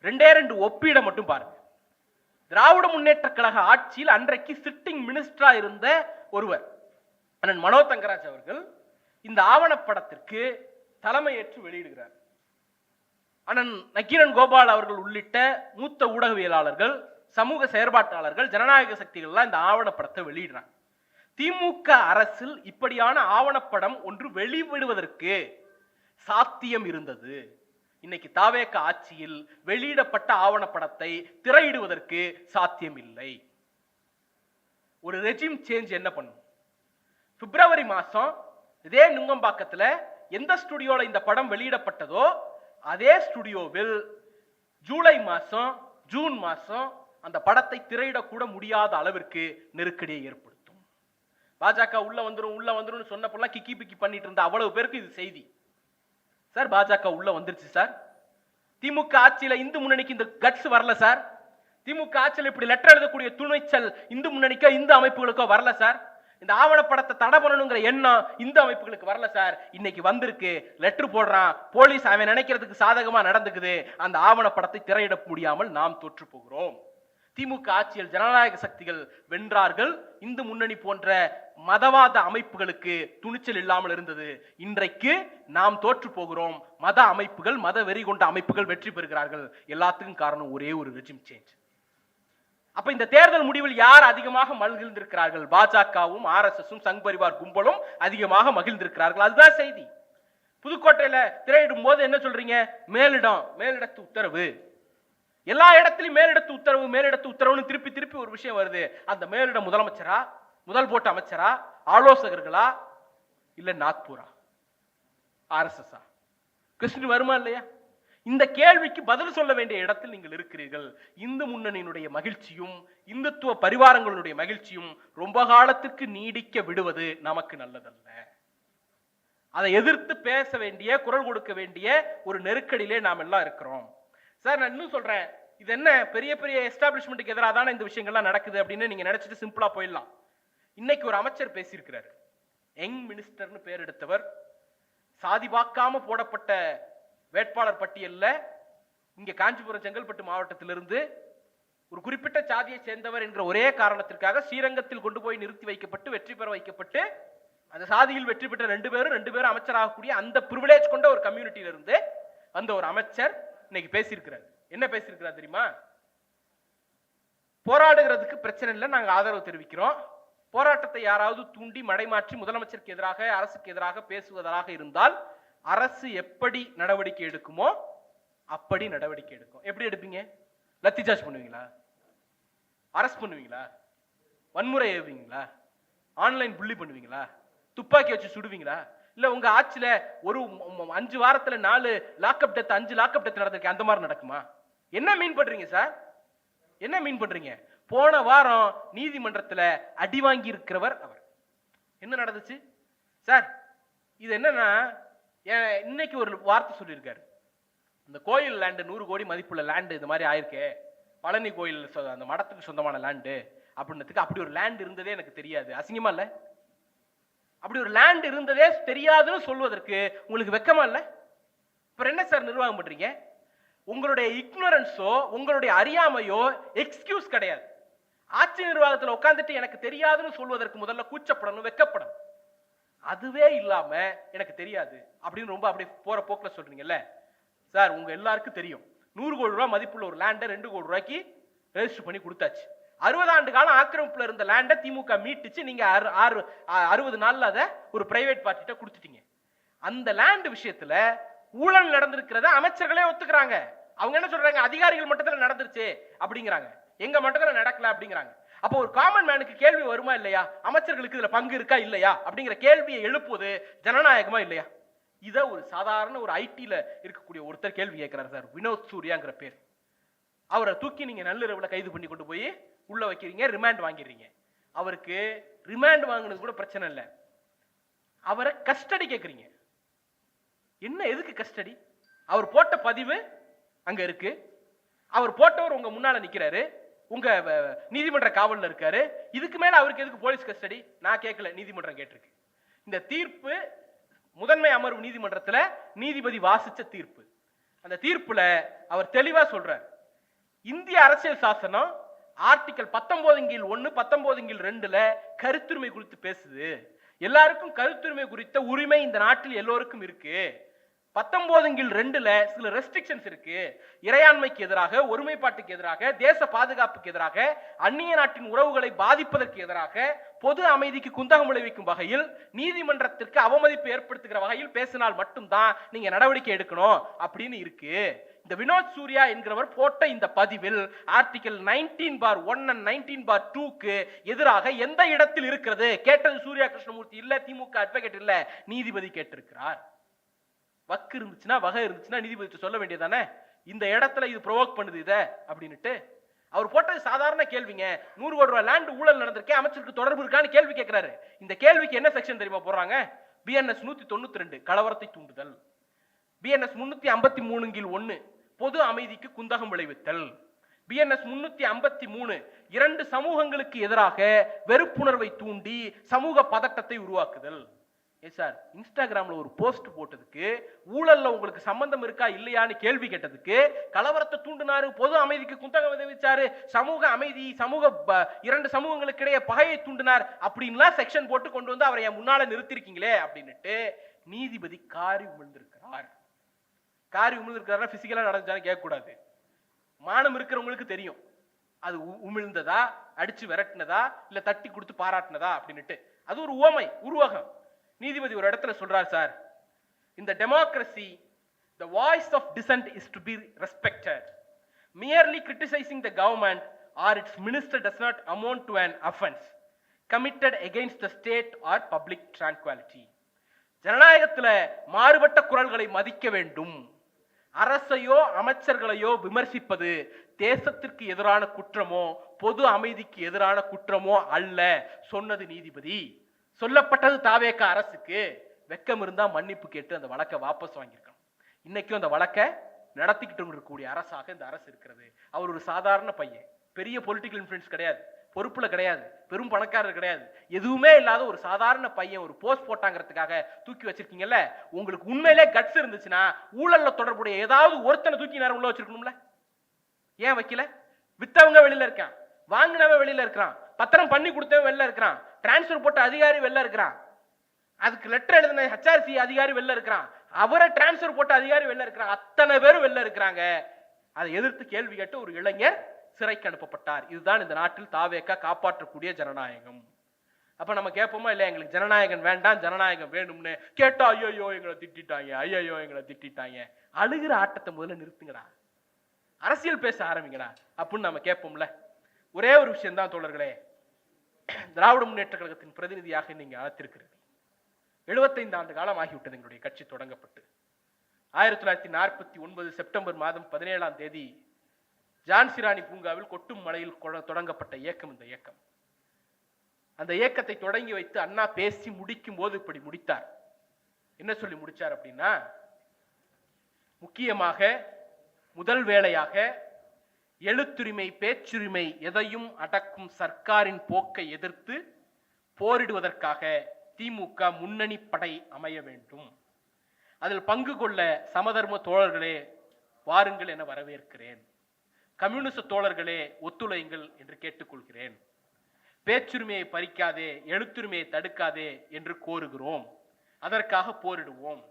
Speaker 2: 2 ஒப்பீட மட்டும் பாருங்க. திராவிட முன்னேற்ற கழக ஆட்சியில் அன்றைக்கு சிட்டிங் மினிஸ்டரா இருந்த ஒருவர் அண்ணன் மனோ தங்கராஜ் அவர்கள் இந்த ஆவணப்படத்திற்கு தலைமையேற்று வெளியிடுகிறார். அண்ணன் நக்கீரன் கோபால் அவர்கள் உள்ளிட்ட மூத்த ஊடகவியலாளர்கள், சமூக செயற்பாட்டாளர்கள், ஜனநாயக சக்திகள் எல்லாம் இந்த ஆவணப்படத்தை வெளியிடுறாங்க. திமுக அரசில் இப்படியான ஆவணப்படம் ஒன்று வெளிவிடுவதற்கு சாத்தியம் இருந்தது. இன்னைக்கு தாவேக ஆட்சியில் வெளியிடப்பட்ட ஆவணப்படத்தை திரையிடுவதற்கு சாத்தியம் இல்லை. ஒரு ரெஜிம் சேஞ்ச் என்ன பண்ணும்? பிப்ரவரி மாசம் இதே நுங்கம்பாக்கத்துல எந்த ஸ்டுடியோல இந்த படம் வெளியிடப்பட்டதோ அதே ஸ்டுடியோவில் ஜூலை மாசம், ஜூன் மாசம் அந்த படத்தை திரையிடக்கூட முடியாத அளவிற்கு நெருக்கடியை ஏற்படுத்தும். பாஜக உள்ள வந்துரும் சொன்னப்பெல்லாம் கிக்கி பிக்கி பண்ணிட்டு இருந்த அவ்வளவு பேருக்கு இது செய்தி. சார், பாஜக உள்ள வந்துருச்சு சார். திமுக ஆட்சியில இந்து முன்னணிக்கு இந்த கட்ஸ் வரல சார். திமுக ஆட்சியில் இப்படி லெட்டர் எழுதக்கூடிய துணைச்சல் இந்து முன்னணிக்கோ இந்து அமைப்புகளுக்கோ வரல சார். இந்த ஆவணப்படத்தை தடை பண்ணணுங்கிற எண்ணம் இந்து அமைப்புகளுக்கு வரல சார். இன்னைக்கு வந்திருக்கு. லெட்டர் போடுறான், போலீஸ் அவன் நினைக்கிறதுக்கு சாதகமா நடந்துக்குது. அந்த ஆவணப்படத்தை திரையிட முடியாமல் நாம் தோற்று போகிறோம். திமுக ஆட்சியில் ஜனநாயக சக்திகள் வென்றார்கள். இந்து முன்னணி போன்ற மதவாத அமைப்புகளுக்கு துணிச்சல் இல்லாமல் இருந்தது. இன்றைக்கு நாம் தோற்று போகிறோம். மத அமைப்புகள், மத வெறி கொண்ட அமைப்புகள் வெற்றி பெறுகிறார்கள். எல்லாத்துக்கும் காரணம் ஒரே ஒரு ரெஜிம் சேஞ்ச். அப்ப இந்த தேர்தல் முடிவில் யார் அதிகமாக மகிழ்ந்திருக்கிறார்கள்? பாஜகவும் ஆர்எஸ்எஸும் சங் பரிவார் கும்பலும் அதிகமாக மகிழ்ந்திருக்கிறார்கள். அதுதான் செய்தி. புதுக்கோட்டையில திரையிடும் போது என்ன சொல்றீங்க? மேலிடத்து உத்தரவு. எல்லா இடத்திலும் மேலிடத்து உத்தரவுன்னு திருப்பி ஒரு விஷயம் வருது. அந்த மேலிட முதலமைச்சரா, முதல் போட்ட அமைச்சரா, ஆலோசகர்களா, இல்ல நாக்பூரா, ஆர்எஸ்எஸ் கிருஷ்ணன் வருமா இல்லையா? இந்த கேள்விக்கு பதில் சொல்ல வேண்டிய இடத்தில் நீங்கள் இருக்கிறீர்கள். இந்து முன்னணியினுடைய மகிழ்ச்சியும் இந்துத்துவ பரிவாரங்களுடைய மகிழ்ச்சியும் ரொம்ப காலத்துக்கு நீடிக்க விடுவது நமக்கு நல்லதல்ல. அதை எதிர்த்து பேச வேண்டிய, குரல் கொடுக்க வேண்டிய ஒரு நெருக்கடியிலே நாம் எல்லாம் இருக்கிறோம். சார், நான் இன்னும் சொல்றேன், இது என்ன பெரிய பெரிய எஸ்டாப்ளிஷ்மெண்ட்டுக்கு எதிராக தானே இந்த விஷயங்கள்லாம் நடக்குது அப்படின்னு நீங்க நினைச்சிட்டு சிம்பிளா போயிடலாம். இன்னைக்கு ஒரு அமைச்சர் பேசியிருக்கிறார். யங் மினிஸ்டர்னு பேர் எடுத்தவர். சாதி பார்க்காம போடப்பட்ட வேட்பாளர் பட்டியல்ல இங்க காஞ்சிபுரம் செங்கல்பட்டு மாவட்டத்திலிருந்து ஒரு குறிப்பிட்ட சாதியை சேர்ந்தவர் என்கிற ஒரே காரணத்திற்காக ஸ்ரீரங்கத்தில் கொண்டு போய் நிறுத்தி வைக்கப்பட்டு வெற்றி பெற வைக்கப்பட்டு அந்த சாதியில் வெற்றி பெற்ற ரெண்டு பேரும் அமைச்சராகக்கூடிய அந்த பிரிவிலேஜ் கொண்ட ஒரு கம்யூனிட்டியில இருந்து அந்த ஒரு அமைச்சர் இன்னைக்கு பேசியிருக்கிறார். என்ன பேசியிருக்கிறார் தெரியுமா? போராடுகிறதுக்கு பிரச்சனை இல்லை, நாங்க ஆதரவு தெரிவிக்கிறோம். போராட்டத்தை யாராவது தூண்டி மடைமாற்றி முதலமைச்சருக்கு எதிராக, அரசுக்கு எதிராக பேசுவதாக இருந்தால் அரசு எப்படி நடவடிக்கை எடுக்குமோ அப்படி நடவடிக்கை எடுக்கும். எப்படி எடுப்பீங்க? லத்தி சார்ஜ் பண்ணுவீங்களா? அரெஸ்ட் பண்ணுவீங்களா? வன்முறை ஏவுவீங்களா? ஆன்லைன் புள்ளி பண்ணுவீங்களா? துப்பாக்கி வச்சு சுடுவீங்களா? இல்ல உங்க ஆட்சியில ஒரு 5 வாரத்துல 4 லாக்அப் டெத் 5 லாக்அப் டெத் நடந்திருக்கு, அந்த மாதிரி நடக்குமா? என்ன மீன் பண்றீங்க சார்? என்ன மீன் பண்றீங்க? போன வாரம் நீதிமன்றத்துல அடி வாங்கி இருக்கிறவர் அவர். என்ன நடந்துச்சு சார்? இது என்னன்னா, இன்னைக்கு ஒரு வார்த்தை சொல்லியிருக்காரு, இந்த கோயில் லேண்டு 100 கோடி மதிப்புள்ள லேண்டு இது மாதிரி ஆயிருக்கு, பழனி கோயில் அந்த மடத்துக்கு சொந்தமான லேண்டு அப்படின்றதுக்கு. அப்படி ஒரு லேண்ட் இருந்ததே எனக்கு தெரியாது. அசிங்கமா இல்ல? அப்படி ஒரு லேண்ட் இருந்ததே தெரியாதுன்னு சொல்வதற்கு உங்களுக்கு வெக்கமா இல்ல? அப்புறம் என்ன சார் நிர்வாகம் பண்றீங்க? உங்களுடைய இக்னோரன்ஸோ உங்களுடைய அறியாமையோ எக்ஸ்கியூஸ் கிடையாது. ஆட்சி நிர்வாகத்தில் உட்கார்ந்துட்டு எனக்கு தெரியாதுன்னு சொல்வதற்கு முதல்ல கூச்சப்படணும், வெக்கப்படணும். அதுவே இல்லாம எனக்கு தெரியாது அப்படின்னு ரொம்ப அப்படி போற போக்குல சொல்றீங்கல்ல சார். உங்க எல்லாருக்கும் தெரியும், 100 கோடி ரூபாய் மதிப்புள்ள ஒரு லேண்டை 2 கோடி ரூபாய்க்கு ரெஜிஸ்டர் பண்ணி கொடுத்தாச்சு. 60 ஆண்டு காலம் ஆக்கிரமிப்புல இருந்த லேண்டை திமுக மீட்டுச்சு. நீங்க 60 நாள்ல அதை ஒரு பிரைவேட் பார்ட்டிட்ட கொடுத்துட்டீங்க. அந்த லேண்ட் விஷயத்துல ஊழல் நடந்திருக்கிறத அமைச்சர்களே ஒத்துக்கிறாங்க. அவங்க என்ன சொல்றாங்க? அதிகாரிகள் மட்டத்தில் நடந்துருச்சு அப்படிங்கிறாங்க, எங்க மட்டத்தில் நடக்கல அப்படிங்கிறாங்க. அப்போ ஒரு காமன் மேனுக்கு கேள்வி வருமா இல்லையா? அமைச்சர்களுக்கு இதுல பங்கு இருக்கா இல்லையா அப்படிங்கிற கேள்வியை எழுப்புவது ஜனநாயகமா இல்லையா? இத ஒரு சாதாரண ஒரு ஐடில இருக்கக்கூடிய ஒருத்தர் கேள்வி கேட்கிறார் சார், வினோத் சூர்யாங்கிற பேர். அவரை தூக்கி நீங்க நள்ளிரவுல கைது பண்ணி கொண்டு போய் உள்ள வைக்கிறீங்க, ரிமாண்ட் வாங்கிடுறீங்க. அவருக்கு ரிமாண்ட் வாங்கினது கூட பிரச்சனை இல்லை, அவரை கஸ்டடி கேட்குறீங்க. என்ன, எதுக்கு கஸ்டடி? அவர் போட்ட பதிவு அங்க இருக்கு, அவர் போட்டவர் உங்க முன்னால நிக்கிறாரு, உங்க நீதிமன்ற காவல்ல இருக்காரு. இதுக்கு மேல அவருக்கு எதுக்கு போலீஸ் கஸ்டடி? நான் கேட்கல, நீதிமன்றம் கேட்டிருக்கு. இந்த தீர்ப்பு முதன்மை அமர்வு நீதிமன்றத்துல நீதிபதி வாசிச்ச தீர்ப்பு. அந்த தீர்ப்புல அவர் தெளிவா சொல்றார், இந்திய அரசியல் சாசனம் ஆர்டிகல் 19(1) 19(2) கருத்துரிமை குறித்து பேசுது. எல்லாருக்கும் கருத்துரிமை குறித்த உரிமை இந்த நாட்டில் எல்லோருக்கும் இருக்கு. 19(2) சில ரெஸ்ட்ரிக்ஷன்ஸ் இருக்கு. இறையாண்மைக்கு எதிராக, ஒருமைப்பாட்டுக்கு எதிராக, தேச பாதுகாப்புக்கு எதிராக, அந்நிய நாட்டின் உறவுகளை பாதிப்பதற்கு எதிராக, பொது அமைதிக்கு குந்தகம் விளைவிக்கும் வகையில், நீதிமன்றத்திற்கு அவமதிப்பு ஏற்படுத்துகிற வகையில் பேசினால் மட்டும்தான் நீங்க நடவடிக்கை எடுக்கணும் அப்படின்னு இருக்கு. இந்த வினோத் சூர்யா என்கிறவர் போட்ட இந்த பதிவில் ஆர்டிகல் 19(1) and 19(2) எதிராக எந்த இடத்தில் இருக்கிறது? கேட்டது சூர்யா கிருஷ்ணமூர்த்தி இல்ல, திமுக அட்வொகேட் இல்ல, நீதிபதி கேட்டிருக்கிறார். வக்கு இருந்துச்சுன்னா, வகை இருந்துச்சுன்னா நீதிபதி சொல்ல வேண்டியதானே, இந்த இடத்துல இது ப்ரொவோக் பண்ணுது இத அப்படின்னுட்டு. அவர் போட்டது சாதாரண கேள்விங்க, 100 கோடி ரூபாய் லேண்ட் ஊழல் நடந்திருக்கே, அமைச்சருக்கு தொடர்பு இருக்கான்னு கேள்வி கேட்கிறாரு. இந்த கேள்விக்கு என்ன செக்ஷன் தெரியுமா போடுறாங்க? BNS 192 கலவரத்தை தூண்டுதல், BNS 353(1) பொது அமைதிக்கு குந்தகம் விளைவித்தல், BNS 353 2 சமூகங்களுக்கு எதிராக வெறுப்புணர்வை தூண்டி சமூக பதட்டத்தை உருவாக்குதல். சார், இன்ஸ்டாகிராம்ல ஒரு போஸ்ட் போட்டதுக்கு, ஊழல்ல உங்களுக்கு சம்பந்தம் இருக்கா இல்லையான்னு கேள்வி கேட்டதுக்கு, கலவரத்தை தூண்டினாரு, பொது அமைதிக்கு குந்தகம் விளைவிச்சாரு, சமூக அமைதி, 2 சமூகங்களுக்கு இடையே பகையை தூண்டினார் அப்படின்லாம் செக்ஷன் போட்டு கொண்டு வந்து அவரை முன்னால நிறுத்திருக்கீங்களே அப்படின்னுட்டு நீதிபதி காரி உமிழ்ந்திருக்கிறார். காரி உமிழ்ந்திருக்கிறார் பிசிக்கலா நடந்துச்சான்னு கேட்கக்கூடாது. மானம் இருக்கிறவங்களுக்கு தெரியும் அது உமிழ்ந்ததா, அடிச்சு விரட்டினதா, இல்ல தட்டி கொடுத்து பாராட்டினதா அப்படின்னுட்டு. அது ஒரு உவமை, உருவகம். நீதிபதி ஒரு இடத்துல சொல்றார், சார், இந்த democracy the voice of dissent is to be respected. Merely criticizing the government or its minister does not amount to an offense committed against the state or public tranquility. ஜனநாயகத்துல மாறுபட்ட குரல்களை மதிக்க வேண்டும். அரசையோ அமைச்சர்களையோ விமர்சிப்பது தேசத்திற்கு எதிரான குற்றமோ பொது அமைதிக்கு எதிரான குற்றமோ அல்ல சொன்னது நீதிபதி. சொல்லப்பட்டது தாவேக அரசுக்கு. வெக்கம் இருந்தா மன்னிப்பு கேட்டு அந்த வழக்கை வாபஸ் வாங்கியிருக்கணும். இன்னைக்கும் அந்த வழக்கை நடத்திக்கிட்டு இருக்கக்கூடிய அரசாக இந்த அரசு இருக்கிறது. அவர் ஒரு சாதாரண பையன், பெரிய பொலிட்டிக்கல் இன்ஃப்ளூயன்ஸ் கிடையாது, பொறுப்புல கிடையாது, பெரும் பணக்காரர் கிடையாது, எதுவுமே இல்லாத ஒரு சாதாரண பையன் ஒரு போஸ்ட் போட்டாங்கிறதுக்காக தூக்கி வச்சிருக்கீங்கல்ல. உங்களுக்கு உண்மையிலே கட்ஸ் இருந்துச்சுன்னா ஊழல்ல தொடர்புடைய ஏதாவது ஒருத்தனை தூக்கி நேரம் உள்ள வச்சிருக்கணும்ல. ஏன் வைக்கல? வித்தவங்க வெளியில இருக்கான், வாங்கினவன் வெளியில இருக்கிறான், பத்திரம் பண்ணி கொடுத்தவன் வெளில இருக்கிறான், டிரான்ஸ்பர் போட்ட அதிகாரி வெளில இருக்கிறான், அதுக்கு லெட்டர் எழுதின HRC அதிகாரி வெளில இருக்கிறான், அவரை டிரான்ஸ்பர் போட்ட அதிகாரி வெளில இருக்கிறான், அத்தனை பேரும் வெளில இருக்கிறாங்க. அதை எதிர்த்து கேள்வி கேட்டு ஒரு இளைஞர் சிறைக்கு அனுப்பப்பட்டார். இதுதான் இந்த நாட்டில் தாவேக காப்பாற்றக்கூடிய ஜனநாயகம். அப்ப நம்ம கேட்போமா இல்ல, எங்களுக்கு ஜனநாயகம் வேண்டாம், ஜனநாயகம் வேணும்னு கேட்டா ஐயோ எங்களை திட்டாங்க, ஐயோ எங்களை திட்டாங்க. அழுகிற ஆட்டத்தை முதல்ல நிறுத்துங்கடா, அரசியல் பேச ஆரம்பிங்கடா அப்படின்னு நம்ம கேட்போம்ல. ஒரே ஒரு விஷயம் தான் தோழர்களே, திராவிட முன்னேற்ற கழகத்தின் பிரதிநிதியாக நீங்க அழைத்திருக்கிறீர்கள். 75 ஆண்டு காலம் ஆகிவிட்டது எங்களுடைய கட்சி தொடங்கப்பட்டு. 1949 செப்டம்பர் மாதம் 17ஆம் தேதி ஜான்சிராணி பூங்காவில் கொட்டும் மலையில் தொடங்கப்பட்ட இயக்கம் இந்த இயக்கம். அந்த இயக்கத்தை தொடங்கி வைத்து அண்ணா பேசி முடிக்கும் போது இப்படி முடித்தார். என்ன சொல்லி முடிச்சார் அப்படின்னா, முக்கியமாக முதல் வேளையாக எழுத்துரிமை பேச்சுரிமை எதையும் அடக்கும் சர்க்காரின் போக்கை எதிர்த்து போரிடுவதற்காக திமுக முன்னணி படை அமைய வேண்டும். அதில் பங்கு கொள்ள சமதர்ம தோழர்களே வாருங்கள் என வரவேற்கிறேன். கம்யூனிஸ்ட் தோழர்களே ஒத்துழையுங்கள் என்று கேட்டுக்கொள்கிறேன். பேச்சுரிமையை பறிக்காதே, எழுத்துரிமையை தடுக்காதே என்று கோருகிறோம். அதற்காக போரிடுவோம்.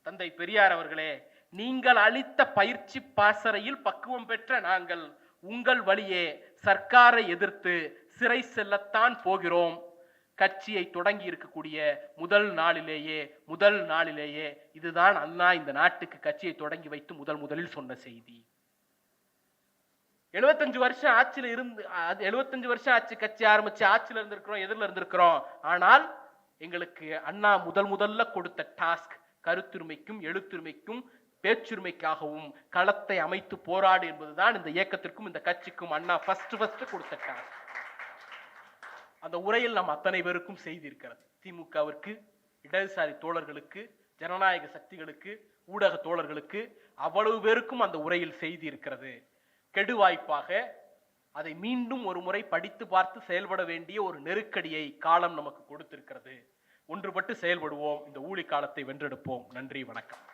Speaker 2: தந்தை பெரியார் அவர்களே, நீங்கள் அளித்த பயிற்சி பாசறையில் பக்குவம் பெற்ற நாங்கள் உங்கள் வழியே சர்க்காரை எதிர்த்து சிறை செல்லத்தான் போகிறோம். கட்சியை தொடங்கி இருக்கக்கூடிய முதல் நாளிலேயே இதுதான் அண்ணா இந்த நாட்டுக்கு கட்சியை தொடங்கி வைத்து முதலில் சொன்ன செய்தி. 75 வருஷம் ஆட்சியில இருந்து 75 வருஷம் ஆட்சி கட்சி ஆரம்பிச்சு ஆட்சியில இருந்திருக்கிறோம், எதிரில் இருந்திருக்கிறோம். ஆனால் எங்களுக்கு அண்ணா முதல்ல கொடுத்த டாஸ்க் கருத்துரிமைக்கும் எழுத்துரிமைக்கும் பேச்சுரிமைக்காகவும் களத்தை அமைத்து போராடு என்பதுதான் இந்த இயக்கத்திற்கும் இந்த கட்சிக்கும் அண்ணா ஃபர்ஸ்ட் கொடுத்த டாஸ்க். அந்த உரையில் நாம் அத்தனை பேருக்கும் செய்தி இருக்கிறது. திமுகவிற்கு, இடதுசாரி தோழர்களுக்கு, ஜனநாயக சக்திகளுக்கு, ஊடக தோழர்களுக்கு அவ்வளவு பேருக்கும் அந்த உரையில் செய்தி இருக்கிறது. கெடுவாய்ப்பாக அதை மீண்டும் ஒரு முறை படித்து பார்த்து செயல்பட வேண்டிய ஒரு நெருக்கடியை காலம் நமக்கு கொடுத்திருக்கிறது. ஒன்றுபட்டு செயல்படுவோம். இந்த ஊழி காலத்தை வென்றெடுப்போம். நன்றி, வணக்கம்.